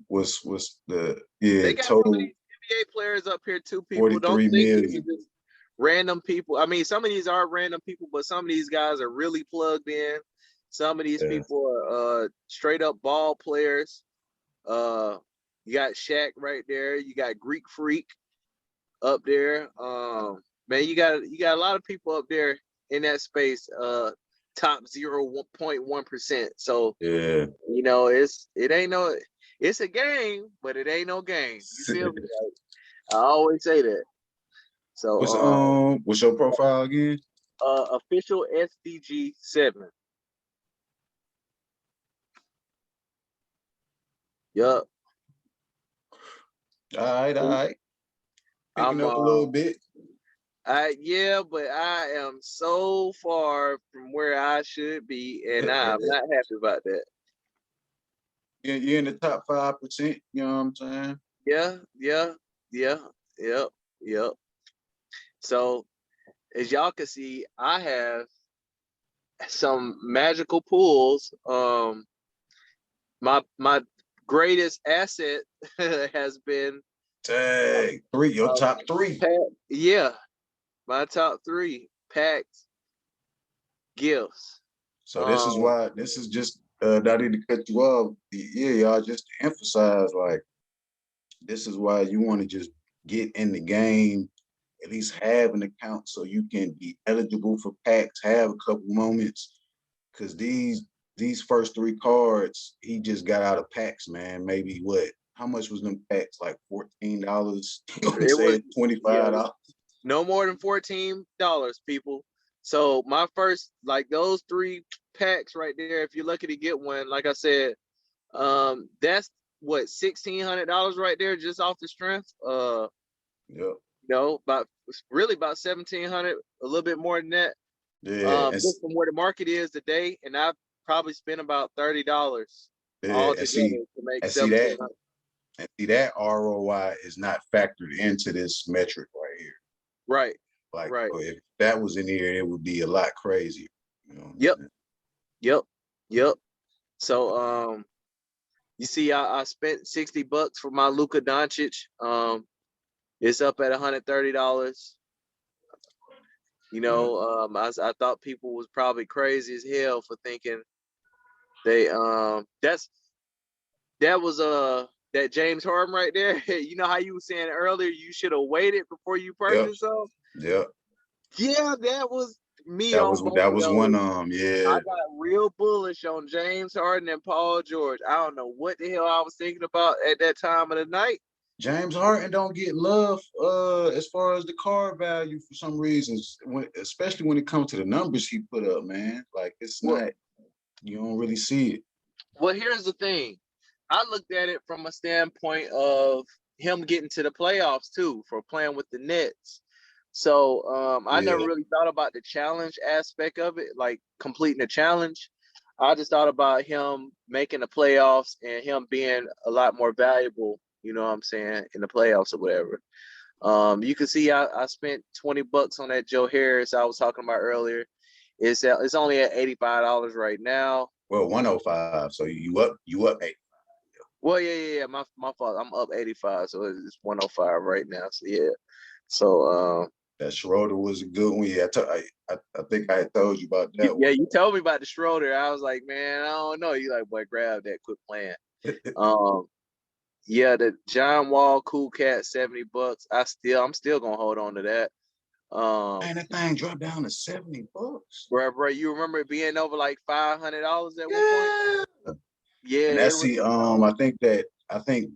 what's the They got some of total these NBA players up here too. People don't 43 think these are million. just random people. I mean, some of these are random people, but some of these guys are really plugged in. Some of these people are straight up ball players. You got Shaq right there. You got Greek Freak up there. Man, you got a lot of people up there in that space. Top 0.1%. So Yeah. you know, it's a game, but it ain't no game. You feel me? I always say that. So What's your profile again? Official SDG7. Yup. All right. Picking I'm up a little bit. yeah, but I am so far from where I should be, and I'm not happy about that. You're in the top 5%, you know what I'm saying? Yep. So as y'all can see, I have some magical pools. My greatest asset has been your top 3. Yeah, my top 3 packs, gifts. So this is just not even to cut you off. Yeah, y'all, just to emphasize, like, this is why you want to just get in the game, at least have an account so you can be eligible for packs, have a couple moments. Cause these first 3 cards, he just got out of packs, man. Maybe what? How much was them packs? Like $14? You know what I'm saying? $25. No more than $14, people. So my first, like those 3 packs right there, if you're lucky to get one, like I said, that's what, $1,600 right there just off the strength. Yep. You know, about 1,700, a little bit more than that. Yeah. Just from where the market is today, and I've probably spent about $30 all together to make $1,700. And see that ROI is not factored into this metric right here. Right. Like, right. If that was in here, it would be a lot crazier. You know Yep. So you see, I spent $60 for my Luka Doncic. It's up at $130. You know, I thought people was probably crazy as hell for thinking they that was that James Harden right there. You know how you were saying earlier, you should have waited before you purchased them. Yep. Yeah, that was me. That was one. Yeah. I got real bullish on James Harden and Paul George. I don't know what the hell I was thinking about at that time of the night. James Harden don't get love as far as the card value for some reasons, especially when it comes to the numbers he put up, man. Like, it's not, you don't really see it. Well, here's the thing. I looked at it from a standpoint of him getting to the playoffs too, for playing with the Nets. So I never really thought about the challenge aspect of it, like completing the challenge. I just thought about him making the playoffs and him being a lot more valuable, you know what I'm saying, in the playoffs or whatever. You can see I spent $20 on that Joe Harris I was talking about earlier. It's only at $85 right now. Well, 105. So you up 85. Well, yeah. My fault. I'm up 85, so it's 105 right now. So yeah. So that Schroeder was a good one. Yeah, I think I had told you about that. Yeah, you told me about the Schroeder. I was like, man, I don't know. You like, boy, grab that, quit playing. Yeah, the John Wall Cool Cat, $70. I'm still gonna hold on to that. Man, that thing dropped down to $70. Bro, you remember it being over like $500 at one point? Yeah. And that's I think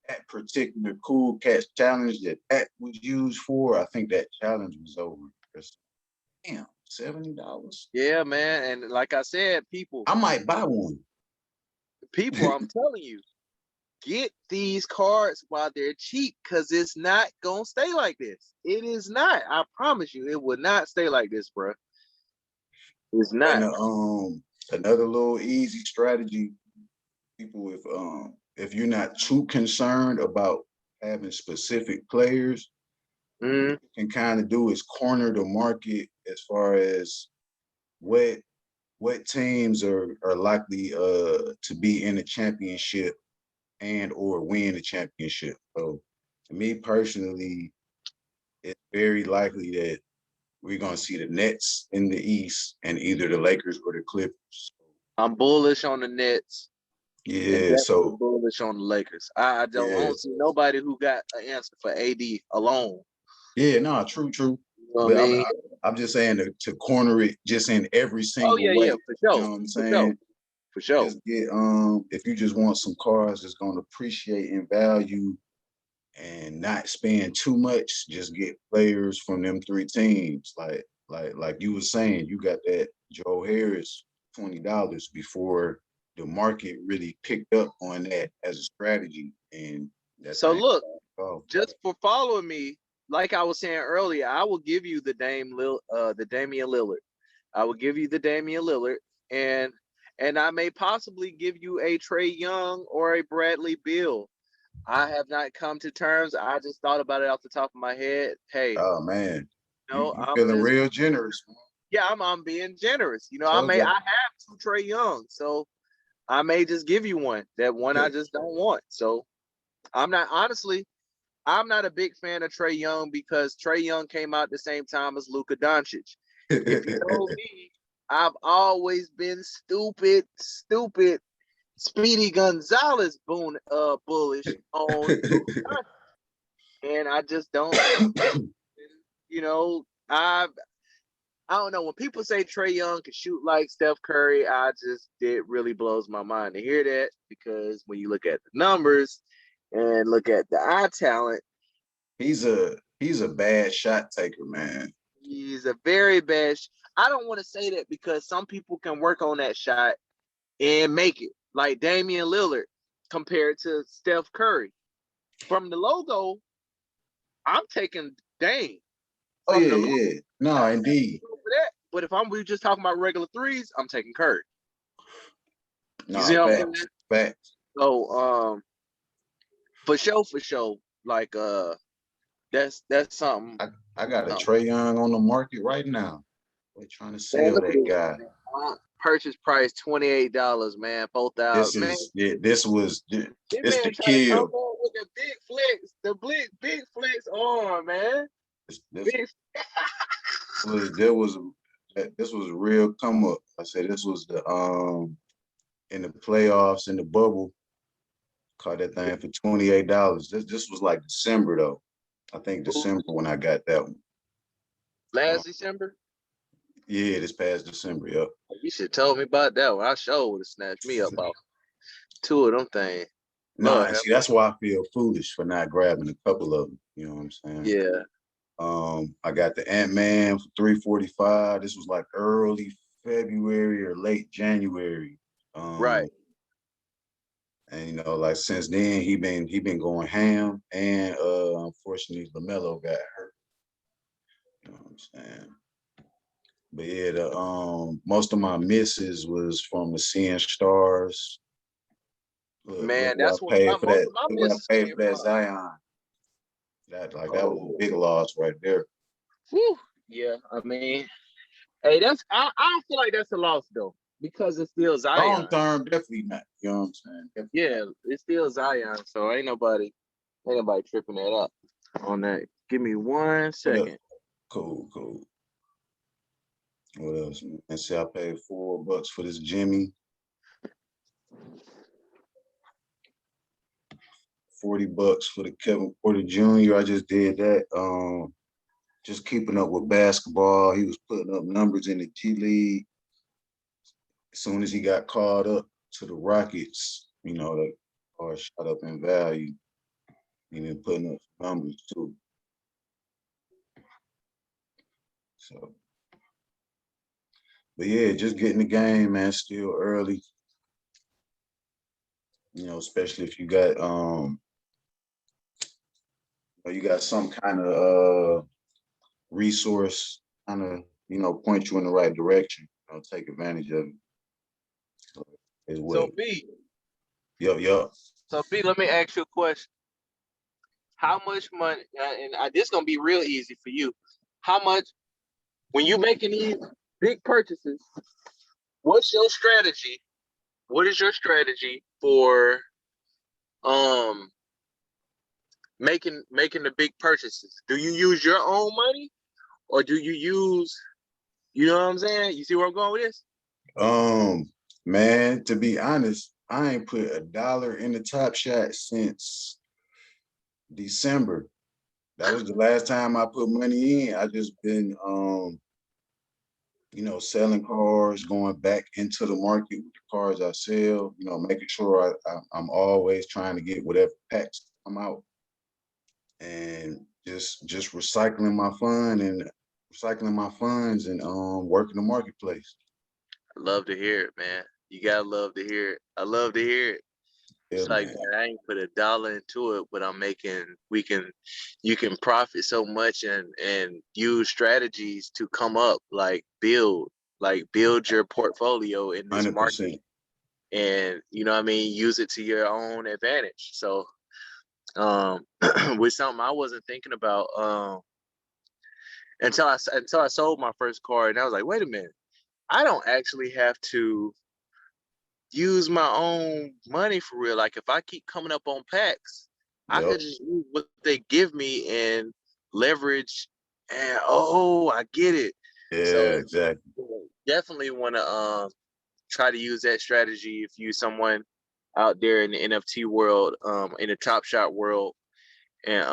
that particular Cool Cats challenge that was used for, I think that challenge was over. Damn, $70. Yeah, man. And like I said, people, I might buy one. People, I'm telling you, get these cards while they're cheap, because it's not gonna stay like this. It is not. I promise you, it will not stay like this, bro. It's not. And another little easy strategy, people, if you're not too concerned about having specific players, what you can kind of do is corner the market as far as what teams are likely to be in the championship and or win the championship. So to me personally, it's very likely that we're gonna see the Nets in the East and either the Lakers or the Clippers. I'm bullish on the Nets and Yeah, definitely so bullish on the Lakers. I yeah, don't see nobody who got an answer for AD alone. yeah, no, true, true. You know what But I mean? I'm just saying to corner it just in every Oh single yeah, way. yeah, for You sure, know what I'm for sure, saying? for sure. Just get if you just want some cars that's gonna appreciate in value and not spend too much, just get players from them three teams. Like you were saying, you got that Joe Harris $20 before the market really picked up on that as a strategy, and that So thing. look, Oh, just for following me, like I was saying earlier, I will give you the Damian Lillard. I will give you the Damian Lillard, and I may possibly give you a Trae Young or a Bradley Beal. I have not come to terms. I just thought about it off the top of my head. Hey, oh man, you I'm feeling just real generous, man. yeah, I'm being generous. Told I you. have two Trae Young, so I may just give you one. That one I just don't want. So I'm not honestly. I'm not a big fan of Trae Young because Trae Young came out the same time as Luka Doncic. If you know me, I've always been stupid, Speedy Gonzalez bullish on Luka Doncic. And I just don't, you know, I don't know. When people say Trae Young can shoot like Steph Curry, it really blows my mind to hear that because when you look at the numbers and look at the eye talent, he's a bad shot taker, man. he's a very bad. I don't want to say that because some people can work on that shot and make it, like Damian Lillard compared to Steph Curry. From the logo, I'm taking Dame. Oh From yeah, the logo, yeah. No, indeed. that. But if we just talking about regular threes, I'm taking Curry. You see No, what I'm facts, saying? facts. So for sure, like that's something. I got a something. Trae Young on the market right now. We're trying to Man, sell look at that this. guy. Purchase price $28, man. 4,000. Man, This this man the trying to come kill. on with the big flex, big flex on, man. This Big. was there was this was a real come up. I said this was the in the playoffs in the bubble. Caught that thing for $28. This was like December though. I think December when I got that one. Last December? Yeah, this past December, yep. You should have told me about that one. I sure would have snatched me up off two of them things. No, Lord and have see, that's why I feel foolish for not grabbing a couple of them. You know what I'm saying? yeah. I got the Ant-Man for 345. This was like early February or late January. Right. And like since then he been going ham, and unfortunately LaMelo got hurt. You know what I'm saying? But yeah, the most of my misses was from the Seeing Stars. Look Man, what that's I where paid for most that. of my Look what I misses paid came for that from. Zion. That was a Oh. big loss right there. Whew. Yeah, I mean, hey, I don't feel like that's a loss though. Because it's still Long Zion. term, definitely not. You know what I'm saying? Definitely Yeah, it's still Zion. So ain't nobody tripping that up on that. Give me one not. second. Cool, cool. What else? And see, I paid $4 for this Jimmy. 40 bucks for the Kevin Porter Jr. I just did that. Just keeping up with basketball. He was putting up numbers in the G League. As soon as he got called up to the Rockets, the car shot up in value. He been putting up numbers too. So, but yeah, just getting the game, man. Still early. Especially if you got some kind of resource kind of point you in the right direction. Take advantage of it. So, is what. So B, Yup. let me ask you a question. How much money? This is gonna be real easy for you. How much when you making these big purchases? What's your strategy? What is your strategy for um making the big purchases? Do you use your own money or do you use? You know what I'm saying? You see where I'm going with this? Man, to be honest, I ain't put $1 in the Top Shot since December. That was the last time I put money in. I just been selling cars, going back into the market with the cars I sell, making sure I'm always trying to get whatever packs come out, and just recycling my funds and working the marketplace. I love to hear it, man. You gotta love to hear it. I love to hear it. Yeah, It's like, man. man, I ain't put $1 into it, but you can profit so much and use strategies to come up, build your portfolio in this market, 100%. and you know what I mean, use it to your own advantage. So, with something I wasn't thinking about, until I sold my first car, and I was like, wait a minute, I don't actually have to use my own money for real. Like, if I keep coming up on packs, I Yep. could just use what they give me and leverage. And oh, I get it. Yeah, So exactly. definitely want to try to use that strategy if you someone out there in the NFT world, in the Top Shot world, and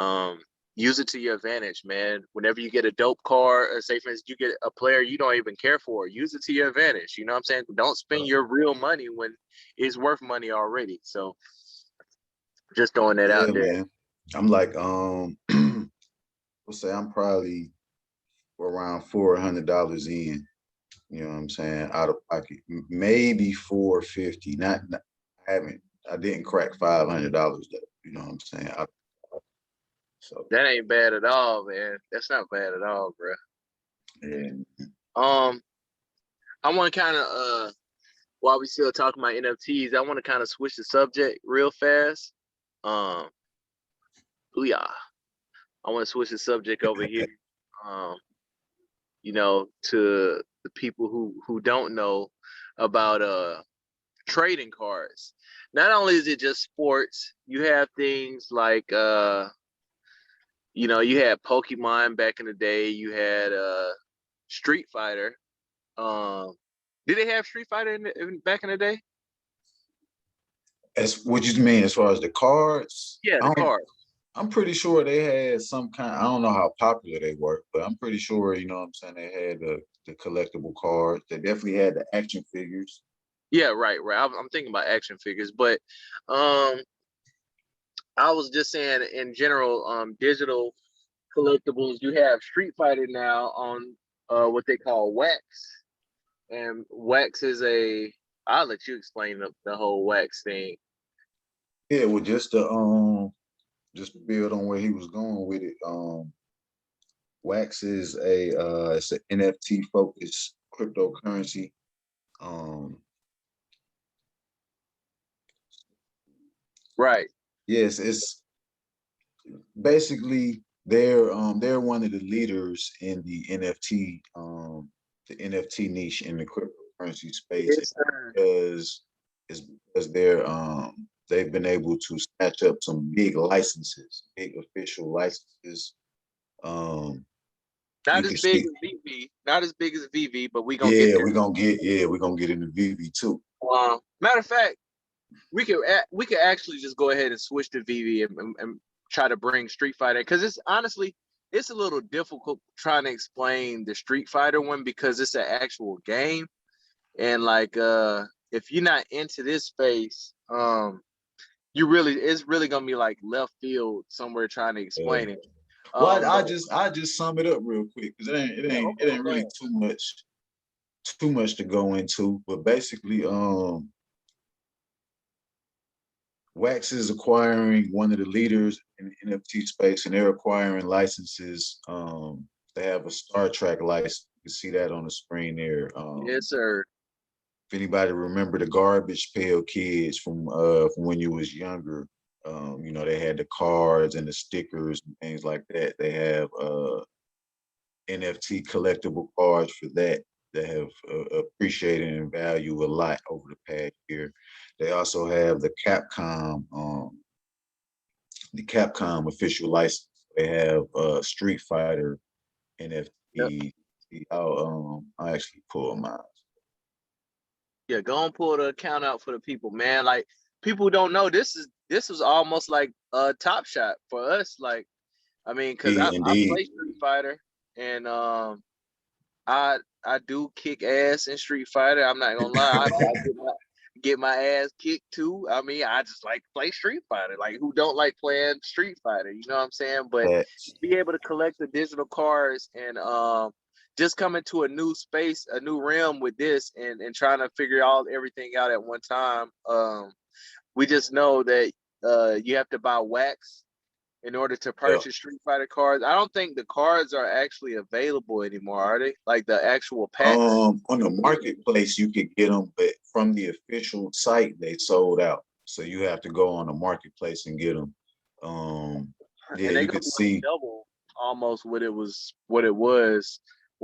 use it to your advantage, man. Whenever you get a dope car, or say for instance you get a player you don't even care for, use it to your advantage. You know what I'm saying? Don't spend your real money when it's worth money already. So just throwing that Yeah, out there. man. I'm like, let's say I'm probably around $400 in. You know what I'm saying? Out of pocket, maybe 450. Not I didn't crack $500 though. You know what I'm saying? So That ain't bad at all, man. That's not bad at all, bro. yeah, Um, I want to kind of while we still talking about NFTs, I want to kind of switch the subject real fast. Um, yeah, I want to switch the subject over here. Um, to the people who don't know about trading cards. Not only is it just sports, you have things like you had Pokemon back in the day, you had Street Fighter. Um did they have Street Fighter back in the day? as what you mean as far as the cards? Yeah, the card. I'm pretty sure they had some kind. I don't know how popular they were, but I'm pretty sure, what I'm saying, they had the collectible cards. They definitely had the action figures. Yeah, right. I'm thinking about action figures, but um I was just saying in general, digital collectibles. You have Street Fighter now on what they call Wax, and Wax is a. I'll let you explain the whole Wax thing. Yeah, well, just to build on where he was going with it. Wax is it's an NFT focused cryptocurrency. Um, Right. yes, it's basically they're one of the leaders in the NFT niche in the cryptocurrency space, Yes, sir. because it's because they've been able to snatch up some big licenses, big official licenses. Um, you Not as can big see, as VV. Not as big as VV, but we gonna get yeah, there. we're gonna get into VV too. Matter of fact, we could actually just go ahead and switch to VV and try to bring Street Fighter, because it's honestly it's a little difficult trying to explain the Street Fighter one because it's an actual game, and if you're not into this space, it's really gonna be like left field somewhere trying to Yeah. explain it. Well, But I just sum it up real quick because yeah, okay, it ain't go really ahead. too much to go into. But basically, Wax is acquiring one of the leaders in the NFT space, and they're acquiring licenses. They have a Star Trek license. You can see that on the screen there. Yes, sir. If anybody remember the Garbage Pail Kids from when you was younger, they had the cards and the stickers and things like that. They have NFT collectible cards for that have appreciated in value a lot over the past year. They also have the Capcom official license. They have Street Fighter Yep. NFT. I actually pull mine. Yeah, go and pull the account out for the people, man. Like people don't know this was almost like a Top Shot for us. Like, I mean, because I Indeed. play Street Fighter and I I do kick ass in Street Fighter. I'm not gonna lie. I get my ass kicked too. I mean, I just like to play Street Fighter. Like, who don't like playing Street Fighter? You know what I'm saying? But Facts. be able to collect the digital cards and just come into a new space, a new realm with this, and trying to figure everything out at one time. We just know that you have to buy wax in order to Yeah. purchase Street Fighter cards. I don't think the cards are actually available anymore, are they? Like the actual packs? On the marketplace you could get them, but from the official site they sold out. So you have to go on the marketplace and get them. Yeah, And they you go could like see. double almost what it was when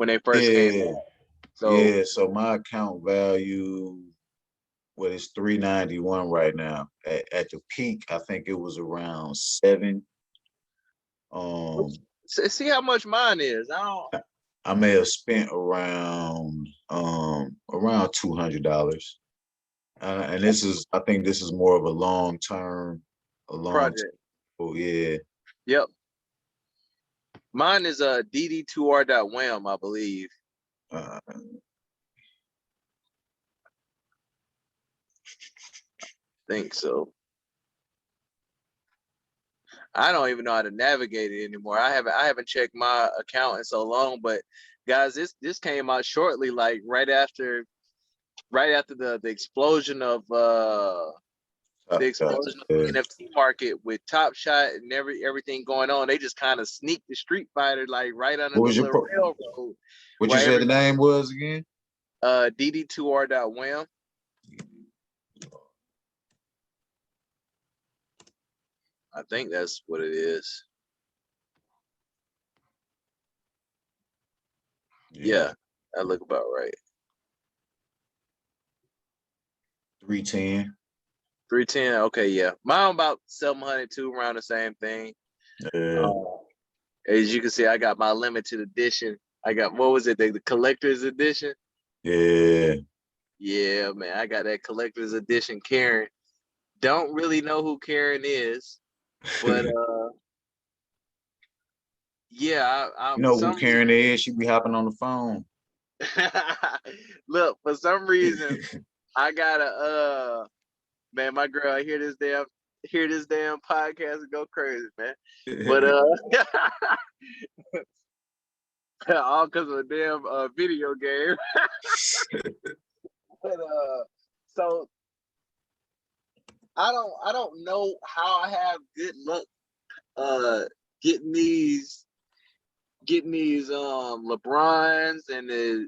they first came Yeah, out. So yeah. So my account value, what is 391 right now. At the peak, I think it was around 7. Um, see how much mine is. I may have spent around $200. And this is, I think this is more of a long term, a long Project. term. Oh yeah. Yep. Mine is a DD2R.wham, I believe. Uh, Think so. I don't even know how to navigate it anymore. I haven't checked my account in so long, but guys, this came out shortly, like right after the explosion of Top Shot. the Yeah. NFT market with Top Shot and everything going on. They just kind of sneaked the Street Fighter like right under What the was your little pro? railroad What you where said the everybody name was again? DD2R.wham. I think that's what it is. Yeah, Yeah, that look about right. 310. 310. Okay, yeah. Mine about 700 too, around the same thing. Yeah, Uh, as you can see, I got my limited edition. I got what was it? The collector's edition. yeah. Yeah, man, I got that collector's edition Karen. Don't really know who Karen is, but yeah, I You for know who some reason Karen is? She be hopping on the phone. look, for some reason I gotta man, my girl hear this damn podcast and go crazy, man. But all because of a damn video game. But so I don't know how I have good luck uh getting these LeBrons and the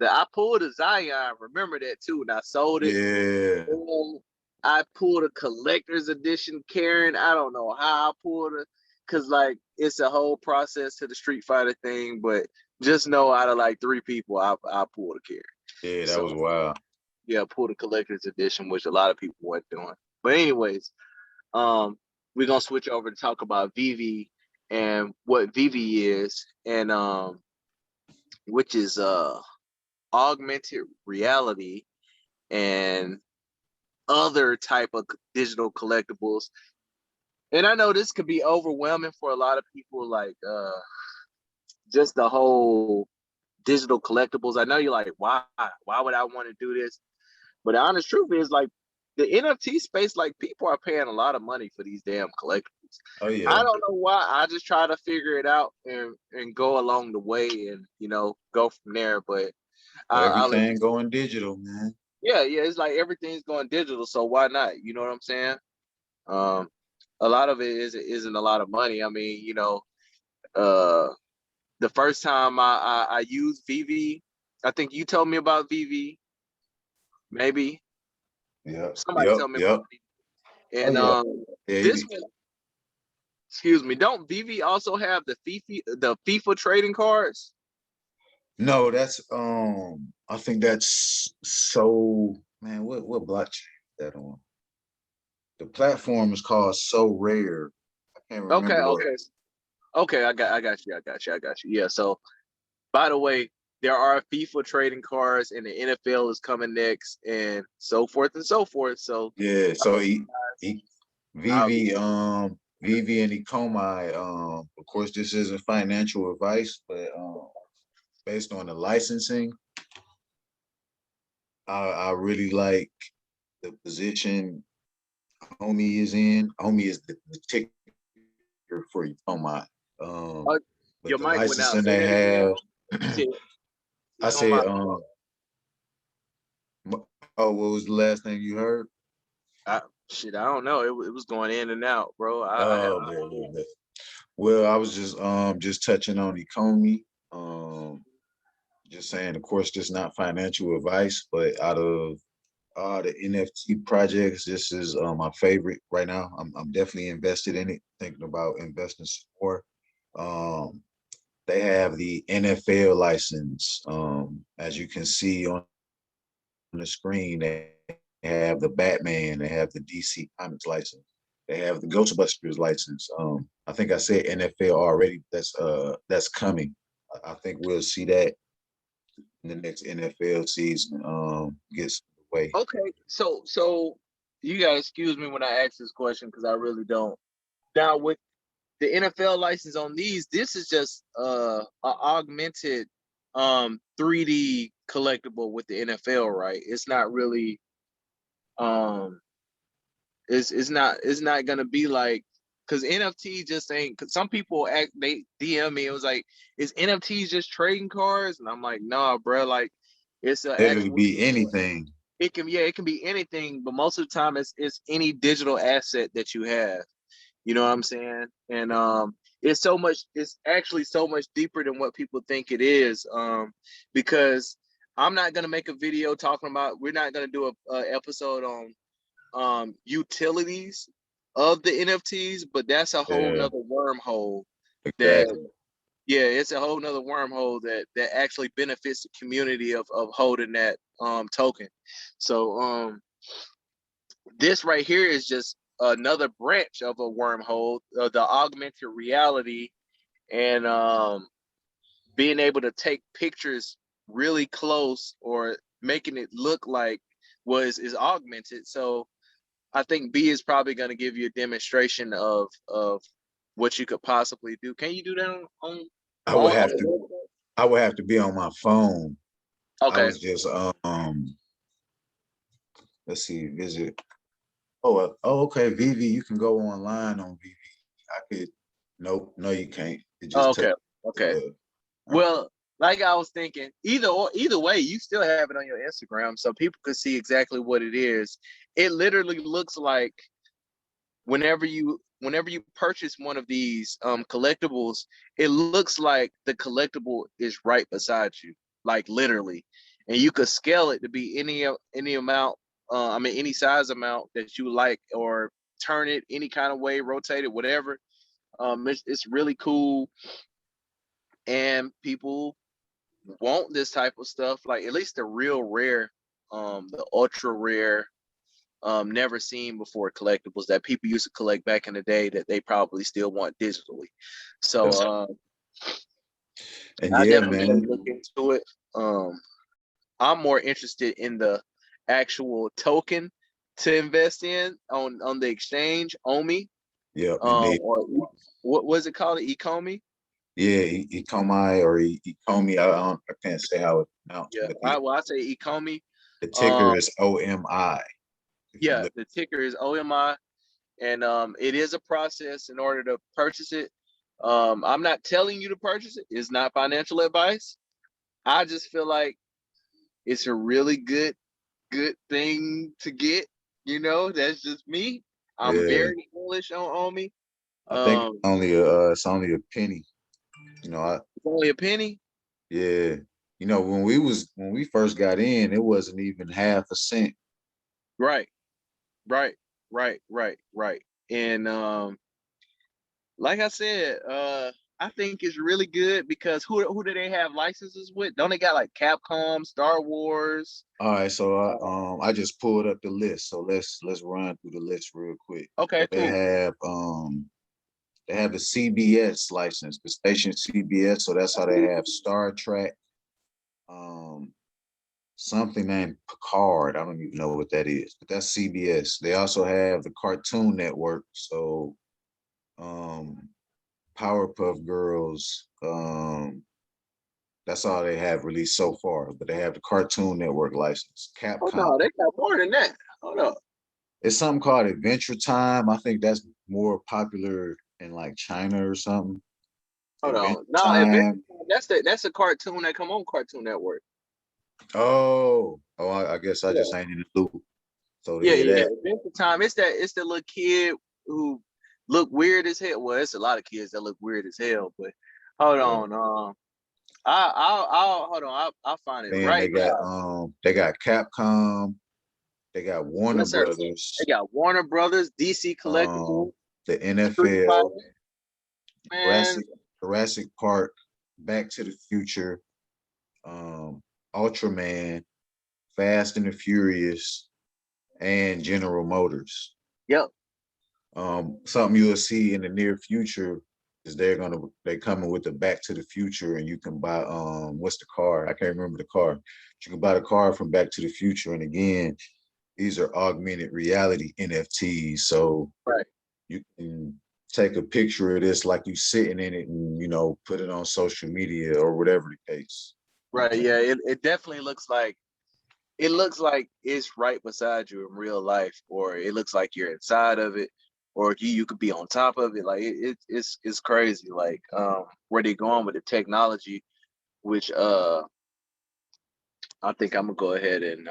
I pulled a Zion, remember that too, and I sold it. Yeah. And I pulled a collector's edition Karen. I don't know how I pulled it, cause like it's a whole process to the Street Fighter thing, but just know out of like 3 people, I pulled a Karen. Yeah, that was So wild. yeah, pulled a collector's edition, which a lot of people weren't doing. But anyways, we're gonna switch over to talk about VEVE and what VEVE is, and which is augmented reality and other type of digital collectibles. And I know this could be overwhelming for a lot of people, like just the whole digital collectibles. I know you're like, why would I want to do this? But the honest truth is, like, the NFT space, like, people are paying a lot of money for these damn collectibles. Oh I yeah. don't know why. I just try to figure it out and go along the way and go from there. But I'll let you. Everything going digital, man. Yeah. It's like everything's going digital, so why not? You know what I'm saying? Um, a lot of it isn't a lot of money. I mean, uh, the first time I used VV, I think you told me about VV. Maybe Yep. somebody Yep. told me about Yep. VV. Oh And yeah. Yeah, you this be. one, excuse me, don't VV also have the FIFA trading cards? No, that's I think that's so man, what blockchain is that on? The platform is called So Rare. I can't Okay, remember what. okay, okay. I got you. Yeah. So, by the way, there are FIFA trading cards, and the NFL is coming next, and so forth and so forth. So Yeah, I so hope you guys, VV VV and Ecomi, of course this isn't financial advice, but based on the licensing, I really like the position Homie is in. Homie is the ticker for Ecomi. uh, But your the mic went out. licensing Say they that again. have, You said I Ecoma. said, oh, what was the last thing you heard? Shit, I don't know. It was going in and out, bro. Oh, man. Well, I was just touching on Ecomi. Just saying, of course, this is not financial advice, but out of all the NFT projects, this is my favorite right now. I'm definitely invested in it, thinking about investing some more. Um, they have the NFL license. As you can see on the screen, they have the Batman, they have the DC Comics license, they have the Ghostbusters license. I think I said NFL already. That's coming. I think we'll see that in the next NFL season. Gets away. Okay, so you gotta excuse me when I ask this question because I really don't. Now with the NFL license on these, this is just a augmented 3D collectible with the NFL, right? It's not really um it's not gonna be like, because NFT just ain't, cause some people act, they DM me, it was like, is NFTs just trading cards? And I'm like, nah, bro, like it's an Literally actual, be anything. it can, yeah, it can be anything, but most of the time it's any digital asset that you have. You know what I'm saying? And it's so much, it's actually so much deeper than what people think it is. Because I'm not gonna make a video talking about, we're not gonna do a episode on utilities of the NFTs, but that's a whole Yeah, nother wormhole that, exactly. yeah, it's a whole nother wormhole that actually benefits the community of holding that token. So this right here is just another branch of a wormhole, the augmented reality, and being able to take pictures really close or making it look like is augmented. So I think B is probably going to give you a demonstration of what you could possibly do. Can you do that I would on have the to website? I would have to be on my phone. I Okay. was just let's see, visit. Oh, okay. Vivi, you can go online on Vivi. I could. Nope, no, you can't. It just took. Okay. Okay. Uh, Well, like I was thinking, either way, you still have it on your Instagram, so people could see exactly what it is. It literally looks like whenever you purchase one of these collectibles, it looks like the collectible is right beside you, like literally, and you could scale it to be any amount. I mean, any size amount that you like, or turn it any kind of way, rotate it, whatever. It's really cool, and people want this type of stuff, like at least the real rare, the ultra rare, never seen before collectibles that people used to collect back in the day that they probably still want digitally. So yes. And I yeah, definitely man. want to look into it. I'm more interested in the actual token to invest in on the exchange, OMI, Yep. And they, or what was it called, Ecomi? yeah, Ecomi or Ecomi. I can't say how it's pronounced, Yeah, but I say Ecomi. the ticker Um, is OMI. If you yeah, look, the ticker is OMI, and it is a process in order to purchase it. I'm not telling you to purchase it. It's not financial advice. I just feel like it's a really good thing to get. That's just me. I'm yeah, very bullish on me. I think Um, it's only a penny. You know, it's only a penny. yeah. When we first got in, it wasn't even half a cent. Right, right, right. And like I said, I think it's really good because who do they have licenses with? Don't they got like Capcom, Star Wars? All right, so Uh, I just pulled up the list. So let's run through the list real quick. So okay, cool. they have a CBS license, the station CBS. So that's how they have Star Trek. something named Picard. I don't even know what that is, but that's CBS. They also have the Cartoon Network. So Powerpuff Girls, that's all they have released so far, but they have the Cartoon Network license. Oh Capcom. no, they got more than that. Hold up. It's something called Adventure Time. I think that's more popular in like China or something. Hold Adventure on. No, Time. that's a cartoon that come on Cartoon Network. I guess I just Yeah. ain't in the loop. So Yeah, yeah, yeah. that. Adventure Time. It's the little kid who look weird as hell. Well, it's a lot of kids that look weird as hell, but hold Yeah. on. I'll hold on. I'll find it Then right now. they got Capcom, they got Warner Yes, sir. They Brothers, got Warner Brothers, DC Collectibles, the Street Fighter, NFL, man. Jurassic Park, Back to the Future, Ultraman, Fast and the Furious, and General Motors. Yep. Something you'll see in the near future is they coming with the Back to the Future, and you can buy what's the car? I can't remember the car. But you can buy the car from Back to the Future, and again, these are augmented reality NFTs. So Right. you can take a picture of this like you sitting in it, and put it on social media or whatever the case. Right. Yeah. It definitely looks like it's right beside you in real life, or it looks like you're inside of it, or you could be on top of it. Like it's crazy. Like where they going with the technology, which I think I'm gonna go ahead and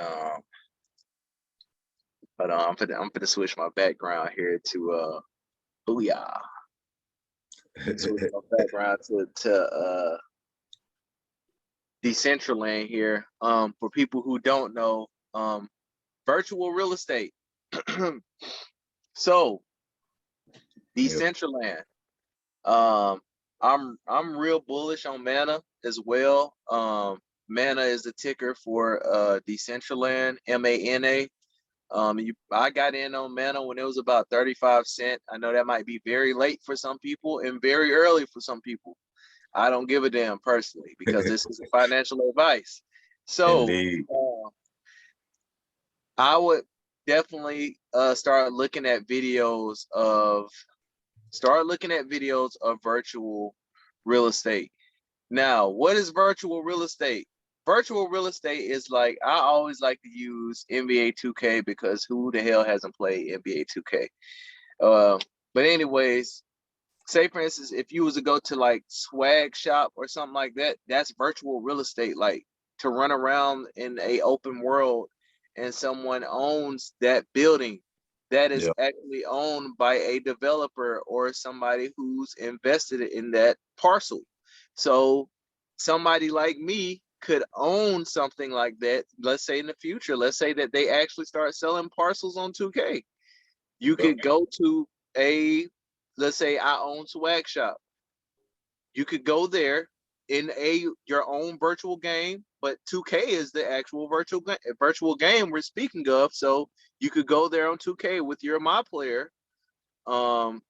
but I'm gonna switch my background here to booyah. Switch my background to Decentraland here. For people who don't know, virtual real estate. So Yep. Decentraland. Um, I'm real bullish on Mana as well. Mana is the ticker for Decentraland, MANA. I got in on Mana when it was about 35 cents. I know that might be very late for some people and very early for some people. I don't give a damn personally because this is financial advice. So Indeed. I would definitely start looking at videos of virtual real estate. Now, what is virtual real estate? Virtual real estate is like, I always like to use NBA 2K because who the hell hasn't played NBA 2K? But anyways, say for instance, if you was to go to like swag shop or something like that, that's virtual real estate. Like to run around in a open world and someone owns that building that is Yeah. actually owned by a developer or somebody who's invested in that parcel. So somebody like me could own something like that. Let's say in the future, let's say that they actually start selling parcels on 2K. You Yep. could go to a, let's say I own Swag Shop. You could go there in your own virtual game, but 2K is the actual virtual game we're speaking of. So you could go there on 2K with your my player, um,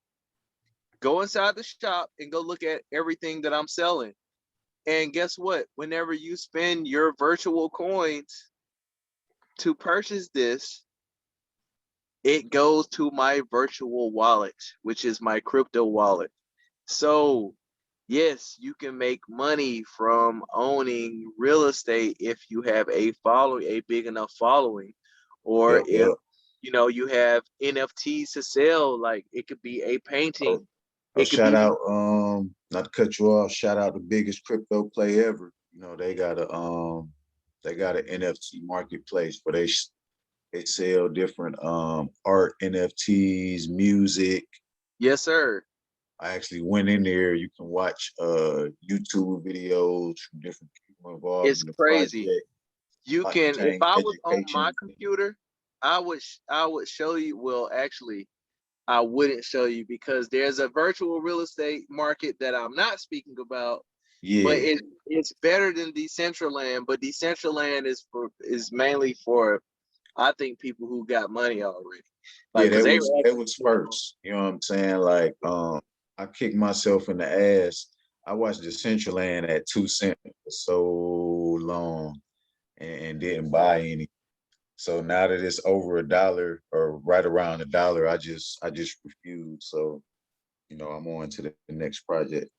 go inside the shop and go look at everything that I'm selling. And guess what? Whenever you spend your virtual coins to purchase this, it goes to my virtual wallet, which is my crypto wallet. So, yes, you can make money from owning real estate if you have a big enough following, or Yep. if Yep. you have NFTs to sell. Like it could be a Oh, painting, oh, it could shout be out, not to cut you off, shout out the biggest crypto play ever. They got an NFT marketplace where they sell different art NFTs, music. yes, sir. I actually went in there. You can watch YouTube videos from different people involved It's in the crazy. project, You can, if obtain I was on my education. computer, I would show you. Well, actually, I wouldn't show you because there's a virtual real estate market that I'm not speaking about, but Yeah. it's better than Decentraland. But Decentraland is mainly for, I think, people who got money already, Yeah, like because they was first. You know what I'm saying? Like, I kicked myself in the ass. I watched Decentraland at 2 cents for so long and didn't buy any. So now that it's over $1 or right around $1, I just refuse. So, I'm on to the next project.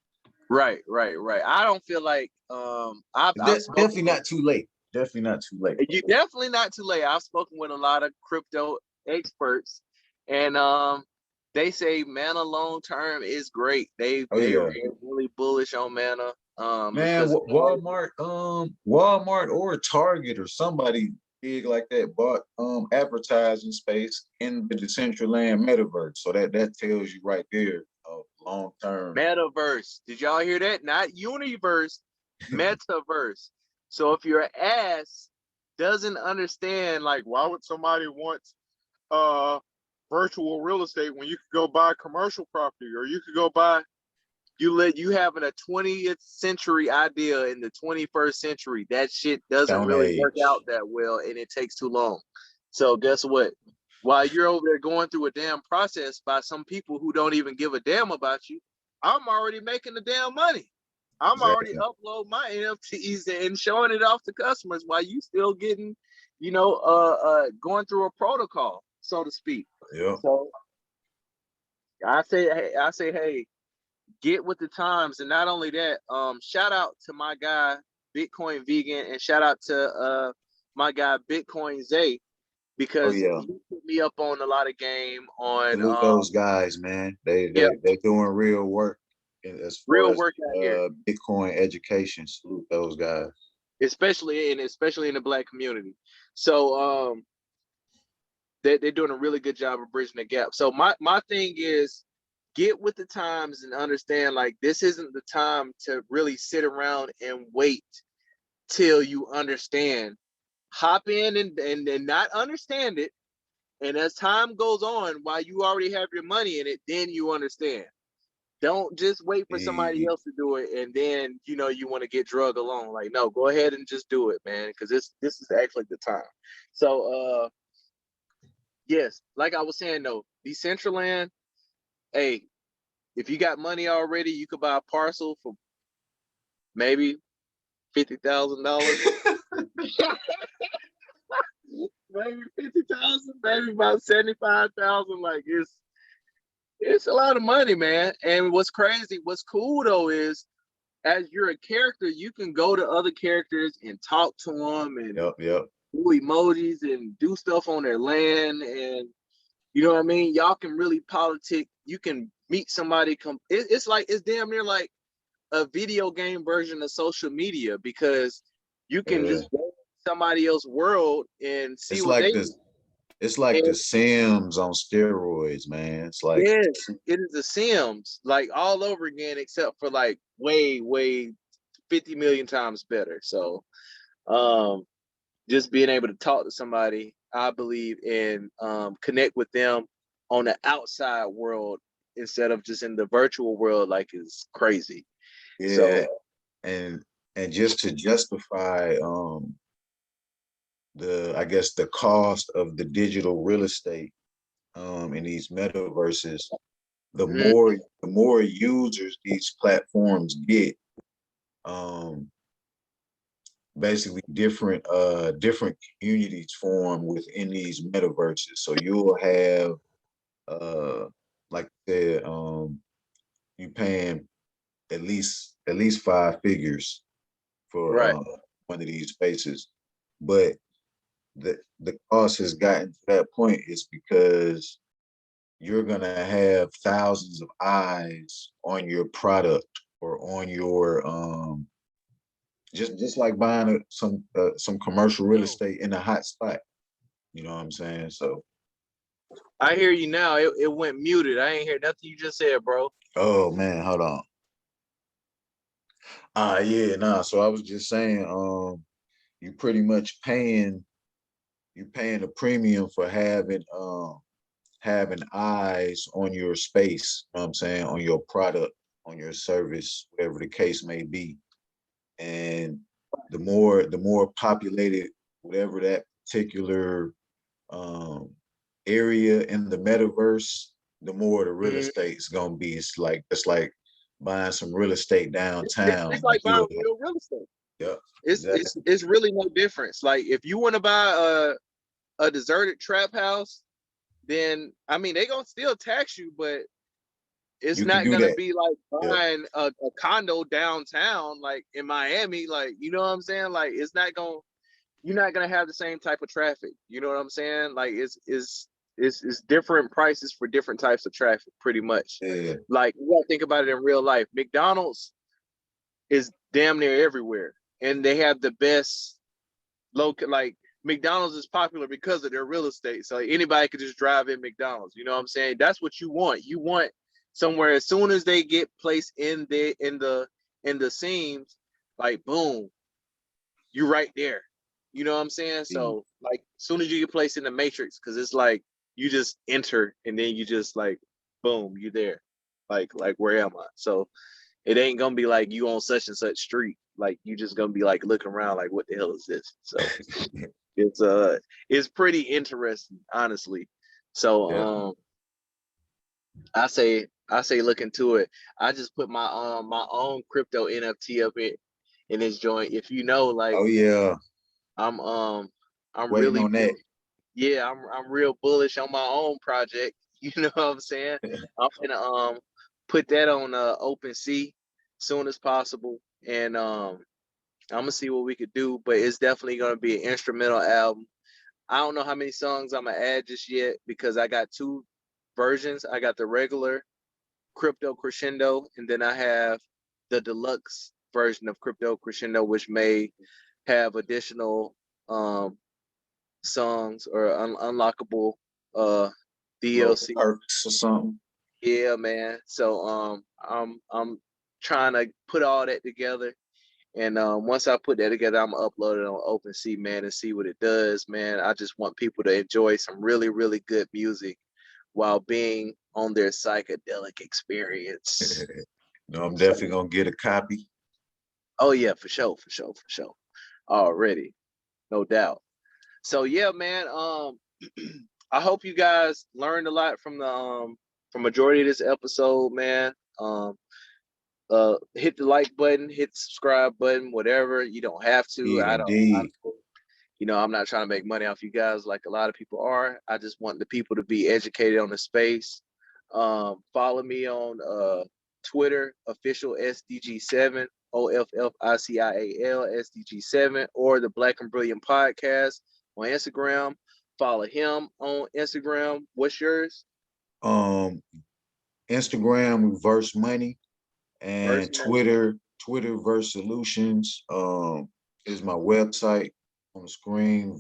Right. I don't feel like I've Definitely spoken with, not too late. Definitely not too late. you definitely not too late. I've spoken with a lot of crypto experts, and they say Mana long term is great. Oh They're yeah. really bullish on Mana Man, because Walmart or Target or somebody big like that bought advertising space in the Decentraland metaverse. So that tells you right there, long term. metaverse. Did y'all hear that? Not universe, metaverse. So if your ass doesn't understand, like, why would somebody want uh virtual real estate when you could go buy commercial property, or you could go buy, you having a 20th century idea in the 21st century. That shit doesn't Stone really work out Age. that well, and it takes too long. So guess what? While you're over there going through a damn process by some people who don't even give a damn about you, I'm already making the damn money. I'm already Exactly. uploading my NFTs and showing it off to customers while you still getting, going through a protocol, so to speak. Yep. So hey, get with the times. And not only that, shout out to my guy Bitcoin Vegan, and shout out to my guy Bitcoin Zay, Oh because yeah. he put me up on a lot of game on Salute those guys, man. They yeah, they doing real work as far real as work out here, Bitcoin education. Salute those guys. especially in the Black community. So they're doing a really good job of bridging the gap. So my thing is, get with the times and understand, like, this isn't the time to really sit around and wait till you understand. Hop in and not understand it. And as time goes on, while you already have your money in it, then you understand. Don't just wait for somebody Eh, else to do it, and then you want to get drug along. Like, no, go ahead and just do it, man, because this is actually the time. So yes, like I was saying though, Decentraland, hey, if you got money already, you could buy a parcel for maybe $50,000. Maybe 50,000, maybe about 75,000. Like, it's a lot of money, man. And what's cool though is, as you're a character, you can go to other characters and talk to them and Yep. do emojis and do stuff on their land, and you know what I mean. Y'all can really politic. You can meet somebody. It's damn near like a video game version of social media, because you can Yeah. just go to somebody else's world and see It's what like they this. It's like and the Sims on steroids, man. It's like yes, it is the Sims, like, all over again, except for like way 50 million times better. So um just being able to talk to somebody, I believe, and connect with them on the outside world instead of just in the virtual world, like, is crazy. yeah, So and just to justify I guess the cost of the digital real estate in these metaverses, mhm, the more users these platforms get, um basically different communities form within these metaverses. So you'll have uh like the you paying at least 5 figures for right. one of these spaces. But the cost has gotten to that point is because you're gonna have thousands of eyes on your product or on your just like buying some commercial real estate in a hot spot. You know what I'm saying? So, I hear you now. It went muted. I ain't hear nothing you just said, bro. oh man, hold on. Yeah, nah. So I was just saying, you pretty much paying a premium for having eyes on your space, you know what I'm saying, on your product, on your service, whatever the case may be. And the more populated whatever that particular um area in the metaverse, the more the real Mhm. estate's gonna be. It's like buying some real estate downtown. It's like buying Yeah, real estate. yeah, It's exactly. it's really no difference. Like if you want to buy a deserted trap house, then I mean they gonna still tax you, but it's You can not do gonna that. be like Yeah, buying a condo downtown, like in Miami. Like you know what I'm saying? Like it's not gonna you're not gonna have the same type of traffic. You know what I'm saying? Like it's different prices for different types of traffic, pretty much. yeah. Like you gotta think about it in real life. McDonald's is damn near everywhere, and they have the best local. Like McDonald's is popular because of their real estate. So anybody could just drive in McDonald's. You know what I'm saying? That's what you want. You want somewhere as soon as they get placed in the seams, like boom, you're right there. You know what I'm saying? So like as soon as you get placed in the matrix, because it's like you just enter and then you just like boom, you're there. Like where am I? So it ain't gonna be like you on such and such street. Like you just gonna be like looking around like what the hell is this? So it's pretty interesting, honestly. So Yeah. I say look into it. I just put my own crypto NFT up in this joint. If you know, like Oh yeah. I'm um I'm Waiting really on that. yeah, I'm real bullish on my own project. You know what I'm saying? I'm gonna put that on OpenSea soon as possible, and I'm gonna see what we could do. But it's definitely gonna be an instrumental album. I don't know how many songs I'm gonna add just yet because I got two versions. I got the regular Crypto Crescendo, and then I have the deluxe version of Crypto Crescendo, which may have additional songs or unlockable Little DLC. perks or something. Yeah, man. So I'm trying to put all that together. And once I put that together, I'm gonna upload it on OpenSea, man, and see what it does, man. I just want people to enjoy some really, really good music while being on their psychedelic experience. No, I'm So, definitely gonna get a copy. oh yeah, for sure, for sure, for sure. Already, no doubt. So yeah, man. I hope you guys learned a lot from majority of this episode, man. Hit the like button, hit the subscribe button, whatever. You don't have to. Indeed, I indeed. don't you know, I'm not trying to make money off you guys like a lot of people are. I just want the people to be educated on the space. Follow me on Twitter, official SDG7, OFFICIAL SDG7, or the Black and Brilliant Podcast on Instagram. Follow him on Instagram. What's yours? Um, Instagram Reverse Money Verse and Money. Twitter Verse Solutions. Is my website on the screen,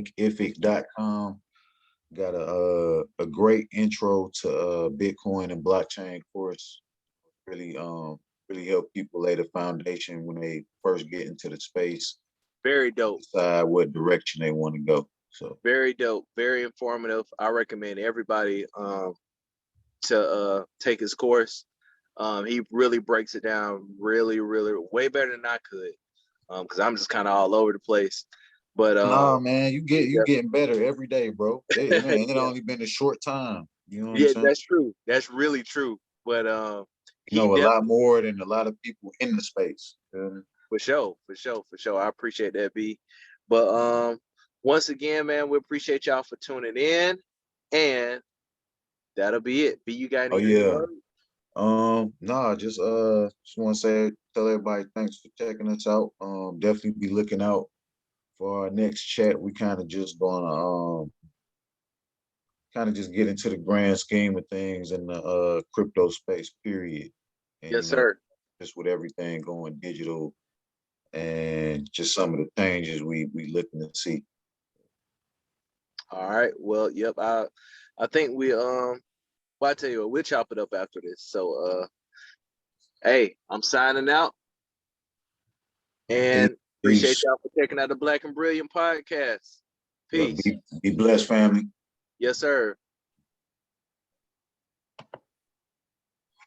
versesolutions.thinkific.com. Got a great intro to Bitcoin and blockchain course. Really really help people lay the foundation when they first get into the space, Very dope. decide what direction they want to go. So Very dope. Very informative. I recommend everybody to take his course. He really breaks it down really, really way better than I could. Because I'm just kind of all over the place. But nah, man, you yeah, getting better every day, bro. It yeah, only been a short time. You know what I'm yeah, saying? that's true. That's really true. But You he know a lot definitely more than a lot of people in the space. for sure, for sure, for sure. I appreciate that, B. But once again, man, we appreciate y'all for tuning in, and that'll be it. B, you got Oh any yeah. words? Nah, just want to say tell everybody thanks for checking us out. Definitely be looking out for our next chat. We kind of just get into the grand scheme of things in the crypto space, period. And Yes, sir. just with everything going digital and just some of the changes we looking to see. All right. Well, yep. I think we well, I tell you what, we'll chop it up after this. So hey, I'm signing out Peace. and appreciate Peace. y'all for checking out the Black and Brilliant podcast. Yeah, Peace. be blessed, family. Yes, sir.